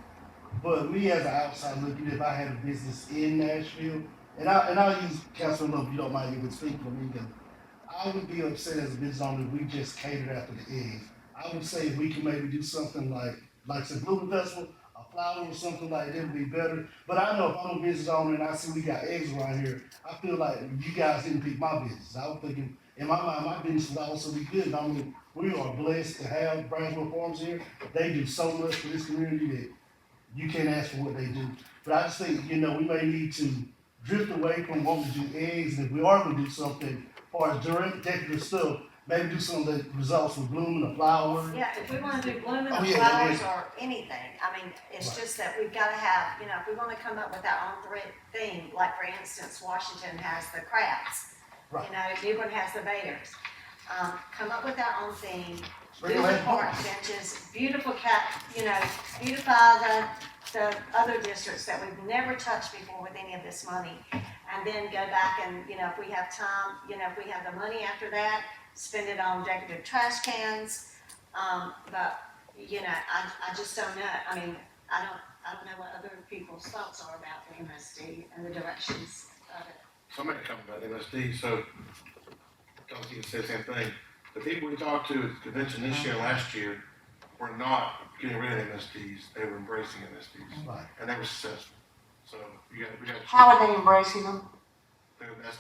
F: But me as an outsider looking, if I had a business in Nashville, and I'll use Councilman Love, if you don't mind, you would speak for me, because I would be upset as a business owner if we just catered after the eggs. I would say if we can maybe do something like some Blooming Festival, a flower or something like that would be better. But I know if I'm a business owner and I see we got eggs around here, I feel like you guys didn't pick my business. I was thinking, in my mind, my business would also be good. I mean, we are blessed to have Brownsville Farms here. They do so much for this community that you can't ask for what they do. But I just think, we may need to drift away from wanting to do eggs, and if we are going to do something as far as direct decorative stuff, maybe do some of the results with blooming or flowers.
M: Yeah, if we wanna do blooming
F: Oh,
M: or
F: yeah,
M: flowers
F: yeah.
M: or anything, I mean, it's just that we've gotta have, if we wanna come up with our own theme, like for instance, Washington has the crafts.
F: Right.
M: Newbern has the Baders. Come up with our own theme, do
F: Bring
M: the
F: them
M: park benches, beautify the other districts that we've never touched before with any of this money. And then go back and, if we have time, if we have the money after that, spend it on decorative trash cans. But, I just don't know. I mean, I don't know what other people's thoughts are about the MSD and the directions of it.
K: Somebody talking about MSD, so, Kelsey can say the same thing. The people we talked to at the convention this year and last year were not getting rid of MSDs, they were embracing MSDs.
F: Right.
K: And they were successful. So, we got.
E: How are they embracing them?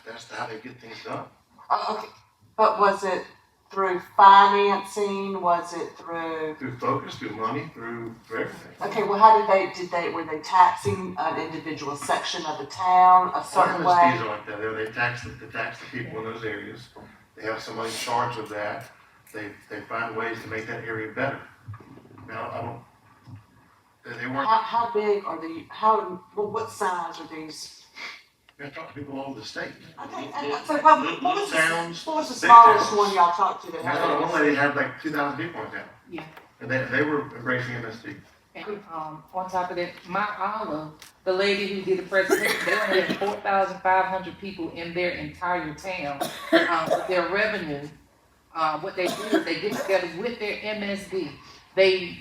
K: That's how they get things done.
E: Oh, okay. But was it through financing? Was it through?
K: Through focus, through money, through everything.
E: Okay, well, how were they taxing an individual section of the town a certain way?
K: MSDs are like that. They tax the people in those areas. They have somebody in charge of that. They find ways to make that area better. Now, they weren't.
E: How big are the, what size are these?
K: We have to talk to people all over the state.
E: Okay,
K: Little-
E: so
K: little
E: what was
K: towns,
E: the
K: big
E: smallest
K: towns.
E: one y'all talked to that had?
K: One lady had like 2,000 people in town.
D: Yeah.
K: And they were embracing MSD.
D: And, on top of that, Mount Olive, the lady who did the presentation, they only had 4,500 people in their entire town. But their revenue, what they do is they get together with their MSD.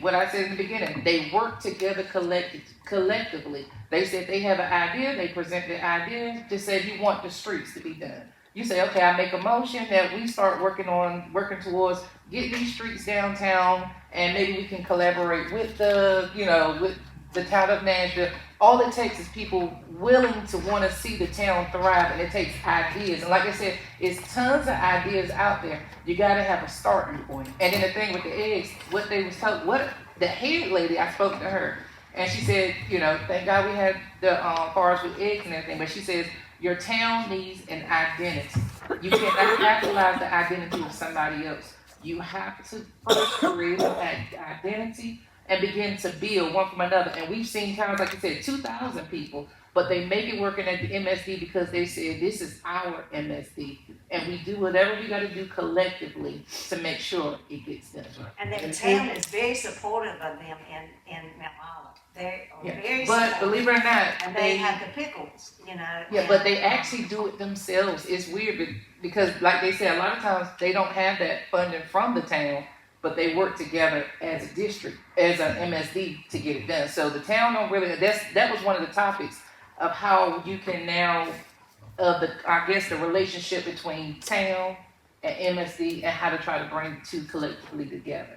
D: What I said in the beginning, they work together collectively. They said they have an idea, they present their idea, just say you want the streets to be done. You say, okay, I make a motion that we start working towards getting these streets downtown, and maybe we can collaborate with with the town of Nashville. All it takes is people willing to want to see the town thrive, and it takes ideas. And like I said, it's tons of ideas out there. You got to have a starting point. And then the thing with the eggs, what they was told, the head lady, I spoke to her, and she said, thank God we had the bars with eggs and everything, but she says, your town needs an identity. You cannot capitalize the identity of somebody else. You have to first create an identity and begin to build one from another. And we've seen towns, like you said, 2,000 people, but they make it working at the MSD because they said, this is our MSD. And we do whatever we got to do collectively to make sure it gets done.
M: And the town is very supportive of them in Mount Olive. They are very
D: But
M: supportive.
D: believe it or not,
M: And they have the pickles,
D: Yeah, but they actually do it themselves. It's weird because, like they said, a lot of times they don't have that funding from the town, but they work together as a district, as an MSD to get it done. So the town don't really. That was one of the topics of how you can now, the relationship between town and MSD and how to try to bring the two collectively together.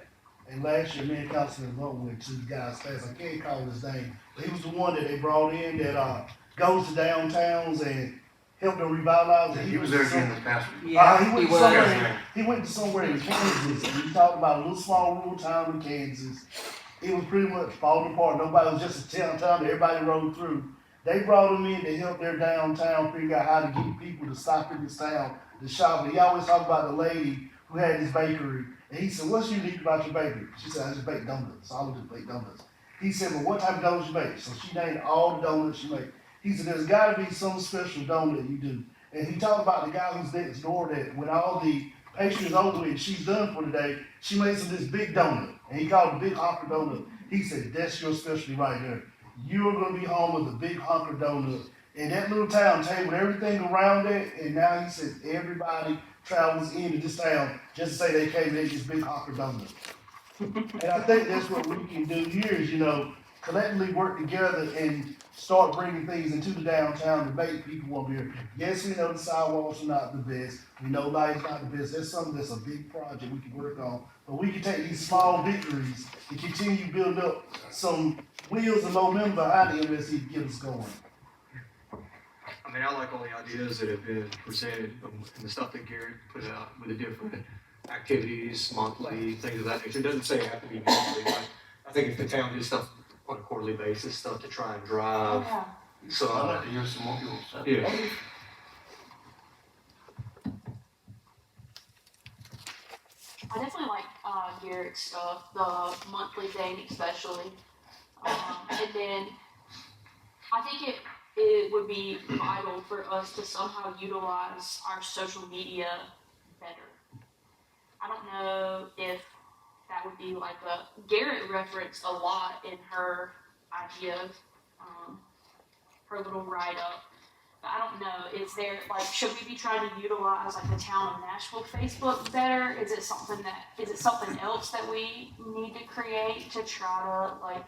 F: And last year, me and Councilman Moore went to the guy's class. I can't call his name. But he was the one that they brought in that goes to downtowns and help them revitalize.
K: He was there again this past week.
F: He went to somewhere in Kansas, and he talked about a little small rural town in Kansas. It was pretty much falling apart. Nobody was just a town that everybody rode through. They brought him in to help their downtown figure out how to get people to stop in this town to shop. And he always talked about the lady who had his bakery. And he said, what's unique about your bakery? She said, I just bake donuts. I just bake donuts. He said, well, what type of donuts you make? So she named all the donuts she made. He said, there's got to be some special donut you do. And he talked about the guy who's next door that when all the pastry is over with, she's done for the day, she made some this big donut, and he called it Big Honker Donut. He said, that's your specialty right there. You are gonna be home with a Big Honker Donut. And that little town tabled everything around it, and now he said everybody travels into this town just to say they came and ate this Big Honker Donut. And I think that's what we can do here is, collectively work together and start bringing things into the downtown to make people want to be here. Yes, we know the sidewalks are not the best. We know lighting's not the best. That's something that's a big project we can work on. But we can take these small victories and continue building up some wheels and momentum behind the MSC to get us going.
A: I mean, I like all the ideas that have been presented and the stuff that Garrett put out with the different activities, monthly, things of that nature. It doesn't say it have to be monthly, but I think if the town did stuff on a quarterly basis, stuff to try and drive. So
K: I'd like to hear some more people say.
A: yeah.
G: I definitely like Garrett's stuff, the monthly thing especially. And then I think it would be vital for us to somehow utilize our social media better. I don't know if that would be like Garrett referenced a lot in her ideas, her little write-up. But I don't know, should we be trying to utilize the town of Nashville Facebook better? Is it something else that we need to create to try to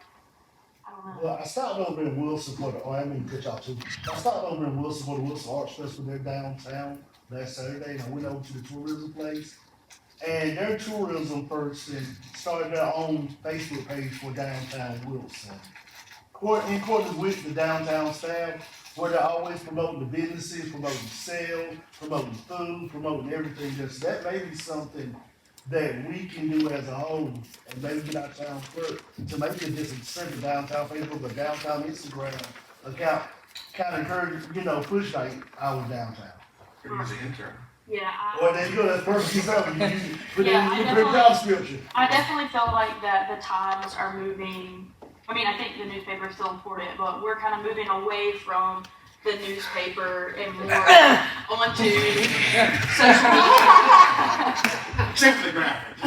G: I don't know.
F: Well, I stopped over in Wilson for I mean, cut y'all too. I stopped over in Wilson for the Wilson Arts Festival. They're downtown last Saturday, and I went over to the tourism place. And their tourism person started their own Facebook page for downtown Wilson. In accordance with the downtown staff, where they're always promoting the businesses, promoting sales, promoting food, promoting everything. That may be something that we can do as a whole, and maybe get our town clerk to make it just a simple downtown Facebook, but downtown Instagram account, kind of encourage, push our downtown.
K: Could use an intern.
G: Yeah.
F: Well, there you go, that's perfect example. You put
G: Yeah,
F: in your job description.
G: I definitely feel like that the times are moving. I mean, I think the newspaper is still important, but we're kind of moving away from the newspaper and more onto social media.
K: Except for the graphic.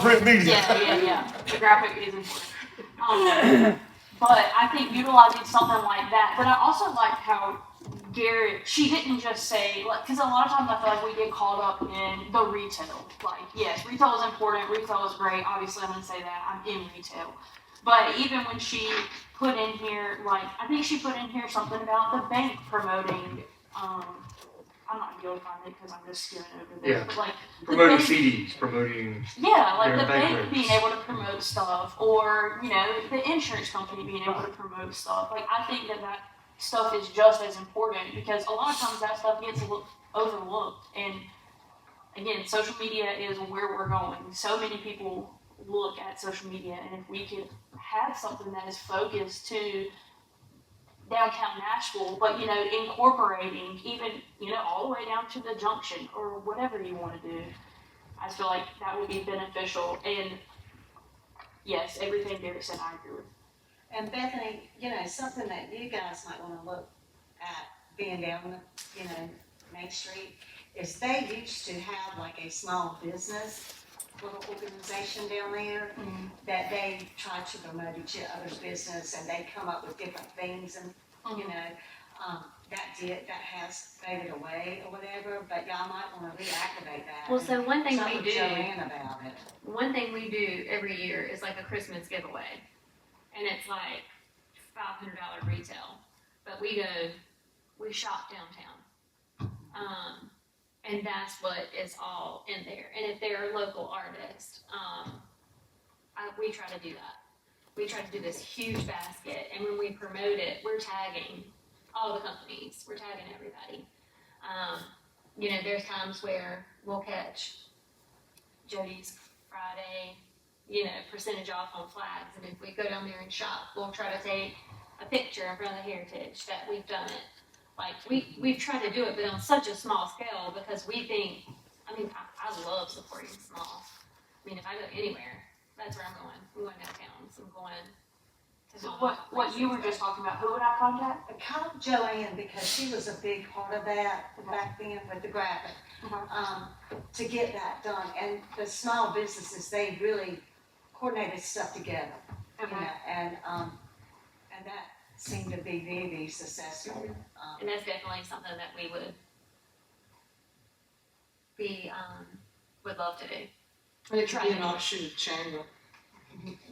F: Print media.
G: Yeah. The graphic is important. But I think utilizing something like that. But I also like how Garrett, she didn't just say, because a lot of times I feel like we get caught up in the retail. Yes, retail is important, retail is great. Obviously, I'm going to say that. I'm in retail. But even when she put in here, I think she put in here something about the bank promoting, I'm not going to find it because I'm just skimming over this.
A: Yeah.
G: But
A: Promoting CDs, promoting.
G: Yeah, the bank
A: rates.
G: being able to promote stuff, or, the insurance company being able to promote stuff. I think that stuff is just as important because a lot of times that stuff gets overlooked. And again, social media is where we're going. So many people look at social media, and if we could have something that is focused to downtown Nashville, but incorporating even all the way down to the junction or whatever you want to do, I feel like that would be beneficial. And yes, everything Derek said, I agree with.
M: And Bethany, something that you guys might want to look at being down, Main Street, is they used to have a small business little organization down there that they try to promote each other's business, and they come up with different things, and that has faded away or whatever, but y'all might want to reactivate that.
H: Well, so one thing
M: Talk
H: we
M: with
H: do,
M: Joanne about it.
H: one thing we do every year is a Christmas giveaway. And it's $500 retail. But we shop downtown. And that's what is all in there. And if they're a local artist, we try to do that. We try to do this huge basket, and when we promote it, we're tagging all the companies. We're tagging everybody. There's times where we'll catch Jody's Friday, percentage off on flags, and if we go down there and shop, we'll try to take a picture in front of the heritage that we've done it. We've tried to do it, but on such a small scale because we think, I love supporting small. If I go anywhere, that's where I'm going. I'm going downtown, so I'm going
G: So what you were just talking about, who would I contact?
M: I called Joanne because she was a big part of that back then with the graphic, to get that done. And the small businesses, they really coordinated stuff together, you know, and that seemed to be very, very successful.
H: And that's definitely something that we would would love to do.
E: And it could be an offshoot chamber.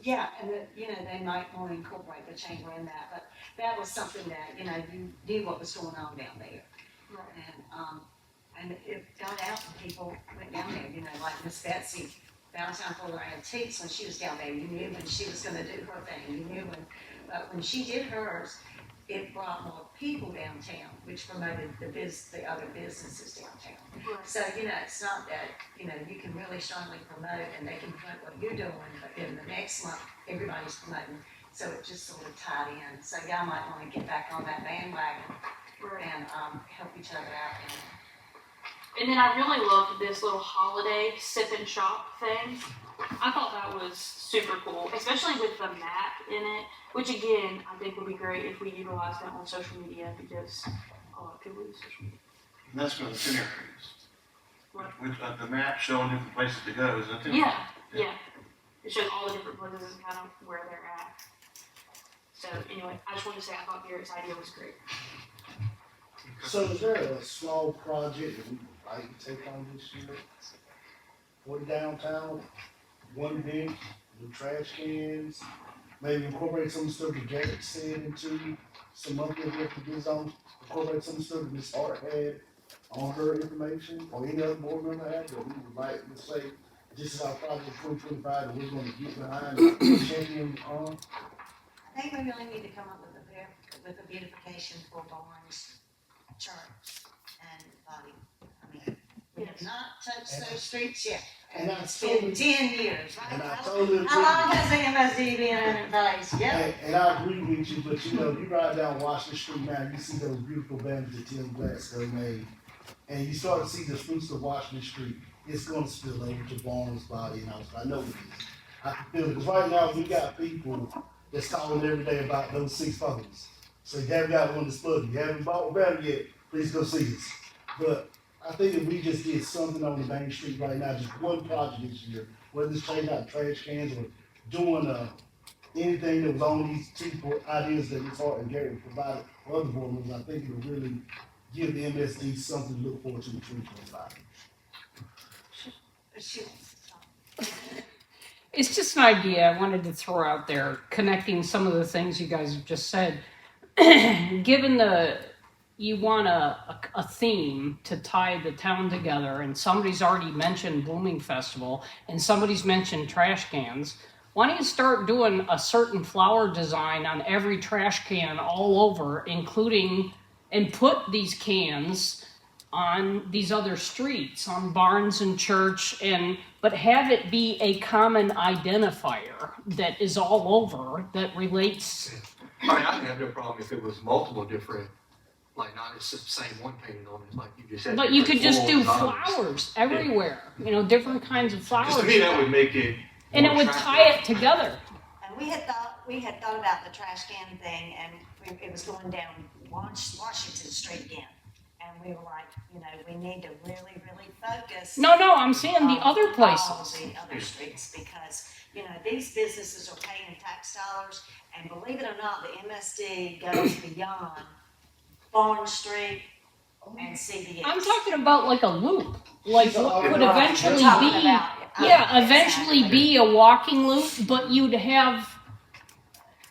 M: Yeah, and you know, they might want to incorporate the chamber in that, but that was something that, you know, you knew what was going on down there. And it got out and people went down there, you know, like Miss Betsy, Downtown Fuller Antiques, when she was down there, you knew when she was gonna do her thing, you knew but when she did hers, it brought more people downtown, which promoted the other businesses downtown. So, you know, it's not that, you know, you can really strongly promote and they can promote what you're doing, but then the next month, everybody's promoting. So it just sort of tied in. So y'all might want to get back on that bandwagon and help each other out.
G: And then I really loved this little holiday sip and shop thing. I thought that was super cool, especially with the map in it, which again, I think would be great if we utilize that on social media because a lot of people use social media.
K: And that's for the itinerary.
G: Right.
K: With the map showing different places to go is an itinerary.
G: Yeah. It shows all the different places and kind of where they're at. So anyway, I just wanted to say I thought Garrett's idea was great.
F: So is there a small project that we would like to take on this year? For the downtown, one bench, the trash cans, maybe incorporate some stuff that Garrett said into some monthly work to get on, incorporate some stuff that Ms. Hart had on her information, or any other board member had, that we would like to say, this is our project 2025 that we're gonna get behind and champion on.
M: I think we really need to come up with a beautification for Barnes Church and Body. I mean, we have not touched those streets yet.
F: And
M: It's been 10 years, right?
F: And I totally agree.
M: How long has the MSD been in place? Yep.
F: And I agree with you, but you know, you ride down Washington Street now, you see those beautiful banners that Tim Glasgow made. And you start to see the fruits of Washington Street, it's gonna spill over to Barnes Body and I know it is. I can feel it, because right now, we got people that's calling every day about those 6 phones. So you haven't got one to spud, you haven't bought one better yet, please go see us. But I think if we just did something on the main street right now, just one project this year, whether it's changing out trash cans or doing anything that was on these 2 ideas that Ms. Hart and Gary provided for other board members, I think it would really give the MSD something to look forward to in 2025.
J: It's just an idea I wanted to throw out there, connecting some of the things you guys have just said. Given you want a theme to tie the town together, and somebody's already mentioned Blooming Festival, and somebody's mentioned trash cans, why don't you start doing a certain flower design on every trash can all over, including, and put these cans on these other streets, on Barnes and Church, but have it be a common identifier that is all over, that relates.
A: I mean, I'd have no problem if it was multiple different, like not just the same one painted on it, like you just said.
J: But you could just do
A: flowers.
J: flowers everywhere, you know, different kinds of flowers.
A: Just to me, that would make it.
J: And it would tie it together.
M: And we had thought about the trash can thing, and it was going down Washington Street again. And we were like, you know, we need to really, really focus.
J: No, I'm saying the other
M: all
J: places.
M: the other streets, because, you know, these businesses are paying tax dollars, and believe it or not, the MSD goes beyond Barnes Street and CBS.
J: I'm talking about like a loop, like what would eventually be,
M: Exactly.
J: eventually be a walking loop, but you'd have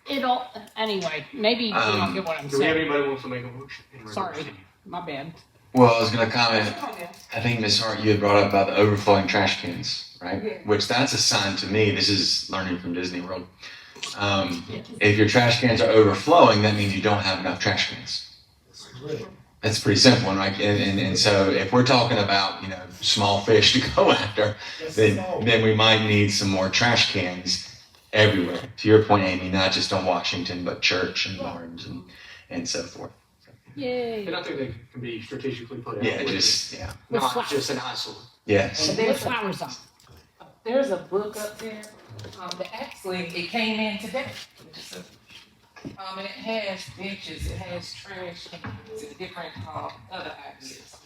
J: it all, anyway, maybe you don't get what I'm
A: Do we have
J: saying.
A: anybody who wants to make a motion?
J: Sorry, my bad.
I: Well, I was going to comment. I think Ms. Hart, you had brought up about the overflowing trash cans, right?
M: Yeah.
I: Which that's a sign to me. This is learning from Disney World. If your trash cans are overflowing, that means you don't have enough trash cans. That's pretty simple, right? And so if we're talking about, you know, small fish to go after, then we might need some more trash cans everywhere. To your point, Amy, not just on Washington, but Church and Barnes and so forth.
J: Yay.
A: And I think they can be strategically put out.
I: Yeah,
A: with
I: just,
A: it.
I: yeah.
A: Not just an eyesore.
I: Yes.
D: And
J: With flowers on.
D: there's a book up there, that actually, it came in today. And it has benches, it has trash cans, and different, other ideas.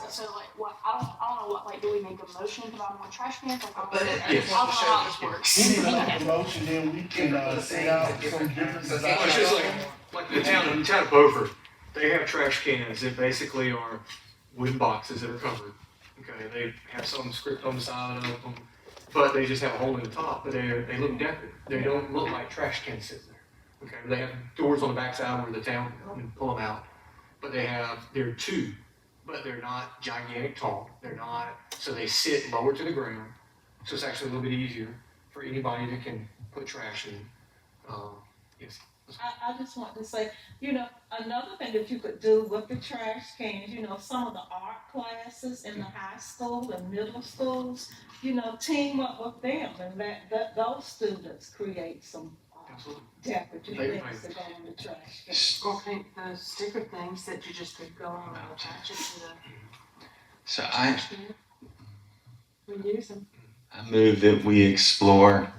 G: So like, what, I don't know what, like, do we make a motion to buy more trash cans? Like, I don't
A: Yes.
G: know how this works.
F: We need to make a motion, then we can, send out some different
A: Well, it's just like the town of Beaufort, they have trash cans that basically are wooden boxes that are covered. Okay, they have some script on the side of them, but they just have a hole in the top, but they look decorative. They don't look like trash cans sitting there. Okay, they have doors on the backside where the town can come and pull them out. But they're two, but they're not gigantic tall. They're not, so they sit lower to the ground. So it's actually a little bit easier for anybody that can put trash in. Yes.
O: I just want to say, another thing that you could do with the trash cans, some of the art classes in the high school and middle schools, team up with them and let those students create some decorative things to go in the trash can.
E: Or paint those sticker things that you just could go on and attach it to the
I: So
E: trash can. We use them.
I: I move that we explore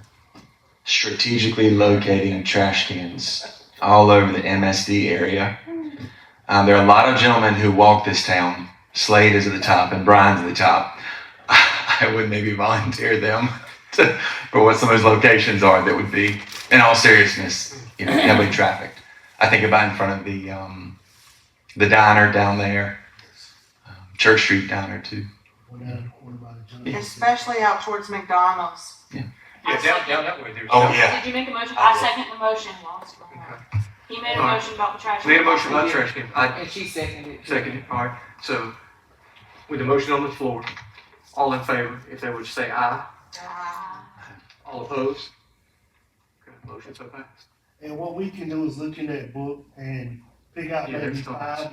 I: strategically locating trash cans all over the MSD area. There are a lot of gentlemen who walk this town. Slade is at the top and Brian's at the top. I would maybe volunteer them for what some of those locations are that would be, in all seriousness, heavily trafficked. I think about in front of the diner down there, Church Street diner too.
E: Especially out towards McDonald's.
A: Yeah, down that way there's.
I: Oh, yeah.
G: Did you make a motion? I second the motion. He made a motion about the trash can.
A: Made a motion about trash can.
D: And she seconded it.
A: Seconded, all right. So with the motion on the floor, all in favor, if they would say aye. All opposed? Okay, motion so passed.
F: And what we can do is look in that book and pick out
A: Yeah,
F: maybe
A: there's
F: five of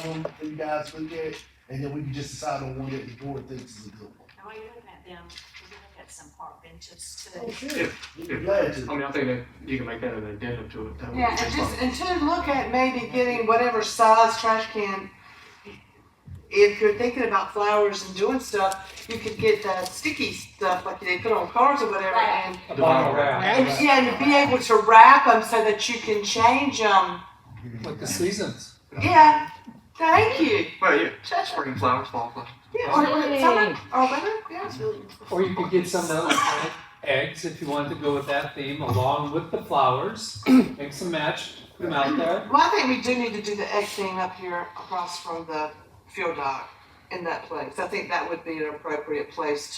F: them that you guys look at, and then we can just decide on one that the board thinks is a good one.
M: And while you're looking at them, we can look at some park benches too.
F: Oh, sure.
A: Yeah.
F: We'd be glad to.
A: I mean, I think that you can make that an addendum to it. That would
E: Yeah,
A: be
E: and to look at maybe getting whatever size trash can. If you're thinking about flowers and doing stuff, you could get the sticky stuff like they put on cars or whatever, and
B: A vinyl wrap.
E: and be able to wrap them so that you can change them.
B: Like the seasons.
E: Yeah, thank you.
A: Well, yeah, spring flowers, fall flowers.
E: Yeah, or summer, or winter, yeah.
G: It's really interesting.
B: Or you could get some of those eggs if you wanted to go with that theme, along with the flowers. Mix and match, put them out there.
E: Well, I think we do need to do the egg thing up here across from the field dock in that place. I think that would be an appropriate place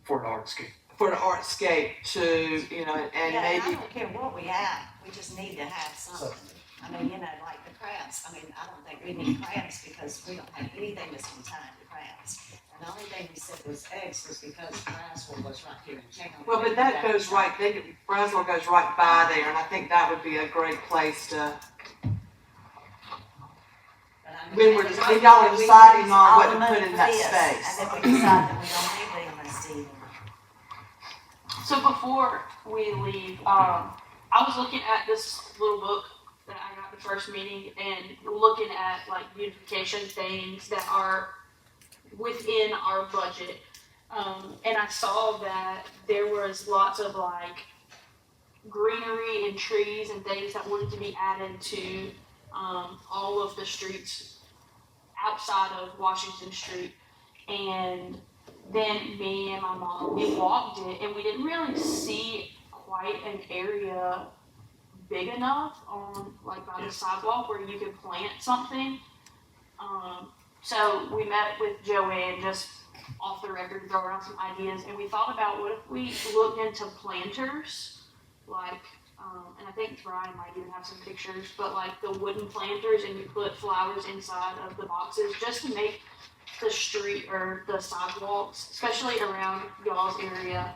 A: For an artscape.
E: for an artscape to, and
M: Yeah, and I
E: maybe.
M: don't care what we have, we just need to have something. I mean, like the crafts, I mean, I don't think we need crafts because we don't have anything that's gonna tie into crafts. And the only thing we said was eggs was because Braswell was right here in town.
E: Well, but that goes right, Braswell goes right by there, and I think that would be a great place to, when y'all are deciding on what to put in that space.
M: And then we decide that we don't need the MSD anymore.
G: So before we leave, I was looking at this little book that I got the first meeting and looking at like beautification things that are within our budget. And I saw that there was lots of like greenery and trees and things that wanted to be added to all of the streets outside of Washington Street. And then me and my mom, we walked it and we didn't really see quite an area big enough on like by the sidewalk where you could plant something. So we met with Joanne just off the record, throw around some ideas, and we thought about what if we looked into planters, like, and I think Brian might even have some pictures, but like the wooden planters, and you put flowers inside of the boxes just to make the street or the sidewalks, especially around y'all's area,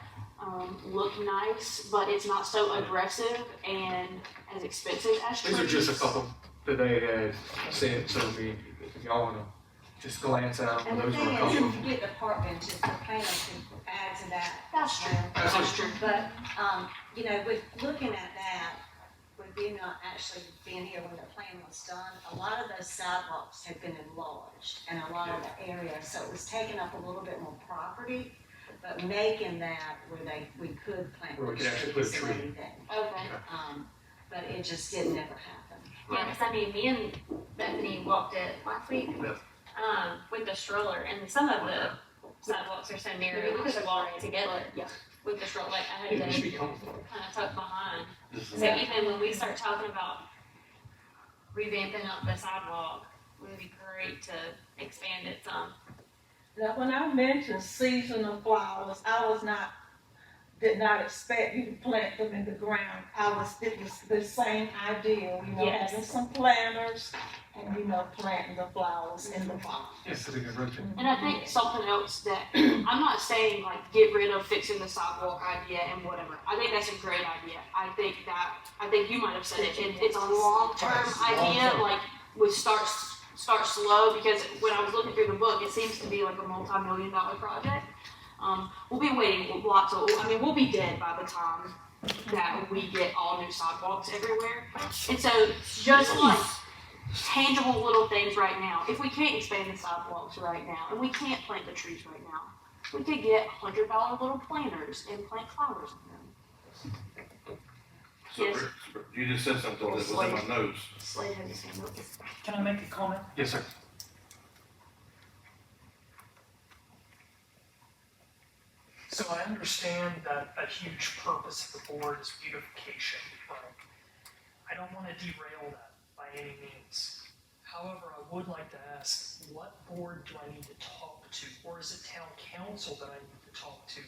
G: look nice, but it's not so aggressive and as expensive as trees.
A: These are just a couple that they had sent, so if y'all wanna just glance out,
M: And the
A: those are a
M: thing
A: couple.
M: is, if you get the park benches, the painters can add to that.
G: That's true.
A: That's
G: true.
M: But, with looking at that, with you not actually being here when the plan was done, a lot of those sidewalks had been enlarged and a lot of the area, so it was taking up a little bit more property. but making that where we could plant
A: Where we could actually
M: trees
A: put a
M: and
A: tree.
M: everything.
H: Okay.
M: But it just didn't ever happen.
H: Yeah, because I mean, me and Bethany walked it last week with the stroller, and some of the sidewalks are so narrow, we could walk together with the stroller. Like I had to kind of tuck behind. So even when we start talking about revamping up the sidewalk, it would be great to expand it some.
O: Now, when I mentioned seasonal flowers, did not expect you to plant them in the ground. It was the same idea,
H: Yes.
O: having some planters and, planting the flowers in the fall.
A: Yes, it's a good routine.
G: And I think something else that, I'm not saying like get rid of fixing the sidewalk idea and whatever. I think that's a great idea. I think you might have said it. It's a long-term idea, like we start slow, because when I was looking through the book, it seems to be like a multi-million-dollar project. We'll be waiting we'll be dead by the time that we get all new sidewalks everywhere. And so just like tangible little things right now, if we can't expand the sidewalks right now, and we can't plant the trees right now, we could get $100 little planters and plant flowers in them.
K: So
G: Yes.
K: you just said something that was in my notes.
G: Slade had his hand up.
N: Can I make a comment?
A: Yes, sir.
N: So I understand that a huge purpose of the board is beautification, right? I don't want to derail that by any means. However, I would like to ask, what board do I need to talk to? Or is it town council that I need to talk to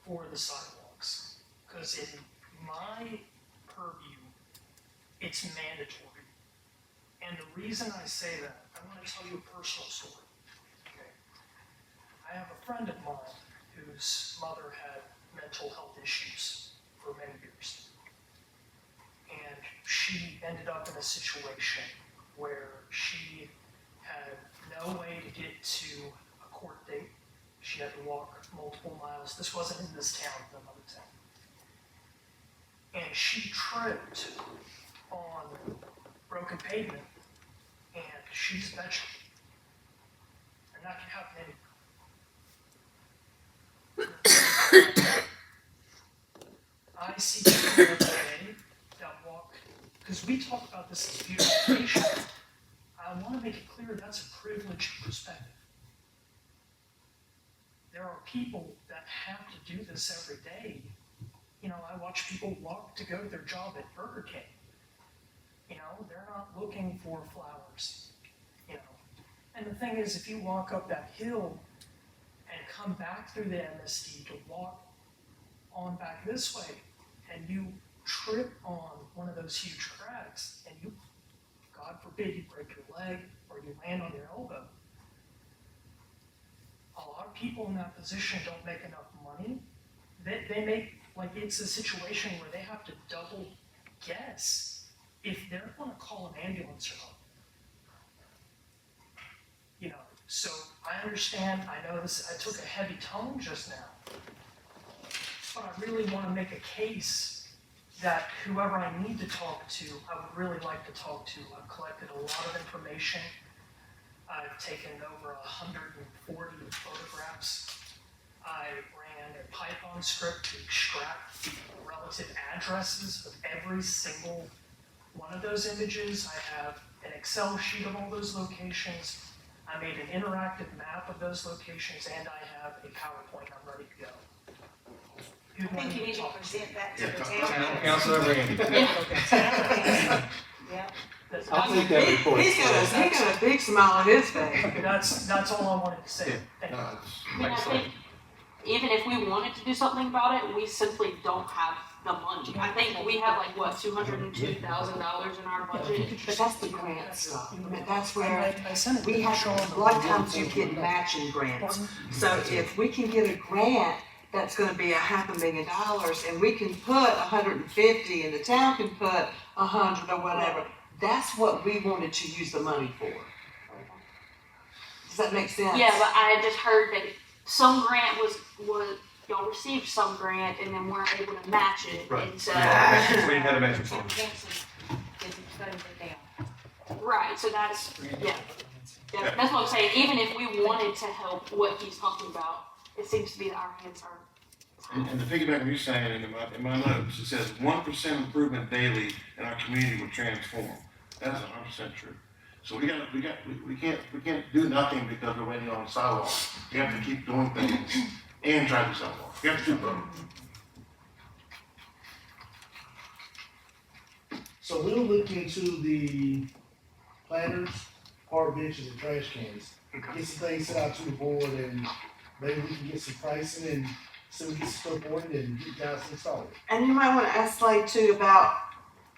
N: for the sidewalks? Because in my purview, it's mandatory. And the reason I say that, I want to tell you a personal story. Okay. I have a friend of mine whose mother had mental health issues for many years. And she ended up in a situation where she had no way to get to a court date. She had to walk multiple miles. This wasn't in this town, but another town. And she tripped on broken pavement, and she's vegetable. And that can happen anywhere. I see people every day that walk, because we talk about this as beautification. I want to make it clear that's a privileged perspective. There are people that have to do this every day. I watch people walk to go to their job at Burger King. They're not looking for flowers. And the thing is, if you walk up that hill and come back through the MSD to walk on back this way, and you trip on one of those huge cracks, and you, God forbid, you break your leg or you land on your elbow. A lot of people in that position don't make enough money. They make, it's a situation where they have to double guess if they're going to call an ambulance or not. So I understand, I know this, I took a heavy tone just now, but I really want to make a case that whoever I need to talk to, I would really like to talk to. I've collected a lot of information. I've taken over 140 photographs. I ran a Python script to extract the relative addresses of every single one of those images. I have an Excel sheet of all those locations. I made an interactive map of those locations, and I have a PowerPoint. I'm ready to go.
M: I think you need to present that to the
A: Town
M: town.
A: council over Andy.
M: Yeah.
B: I'll take that report.
E: He's got a big smile on his face.
N: That's all I wanted to say. Thank you.
G: I think even if we wanted to do something about it, we simply don't have the money. I think we have $202,000 in our budget.
E: But that's the grant stuff. That's where
N: I sent it.
E: we have, a lot of times you get matching grants. So if we can get a grant that's gonna be $500,000 and we can put 150 and the town can put 100 or whatever, that's what we wanted to use the money for. Does that make sense?
G: Yeah, but I just heard that some grant was y'all received some grant and then weren't able to match it.
A: Right.
G: And so,
A: We didn't have a matching fund.
G: right, so that's, yeah. That's what I'm saying. Even if we wanted to help what he's talking about, it seems to be that our hands are
K: And to piggyback on you saying, in my notes, it says 1% improvement daily in our community will transform. That's 100% true. So we can't do nothing because we're waiting on the sidewalk. We have to keep doing things and try to sidewalk. We have to do both.
F: So we'll look into the planters, park benches, and trash cans. Get some things sent out to the board, and maybe we can get some pricing and so we get some stuff ordered and get guys installed.
E: And you might wanna ask Slade too about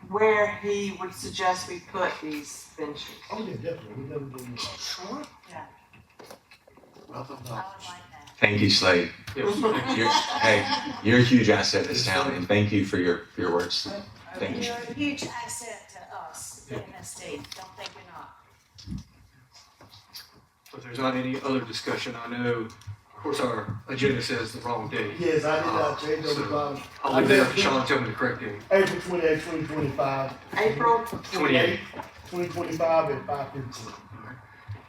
E: where he would suggest we put these benches.
F: Oh yeah, definitely. We never do that.
E: Sure.
M: Yeah,
K: Welcome.
M: I would like that.
I: Thank you, Slade. Hey, you're a huge asset to this town, and thank you for your words. Thank you.
M: You're a huge asset to us, the MSD, don't think you're not.
A: If there's not any other discussion, I know, of course, our agenda says the wrong date.
F: Yes, I did not change over the bottom.
A: I'll leave that for Sean to tell me to correct it.
F: April 28, 2025.
E: April
A: 28.
F: 2025 at 5:15.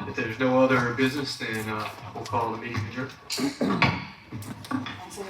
A: If there's no other business, then we'll call the meeting adjourned.
E: That's it.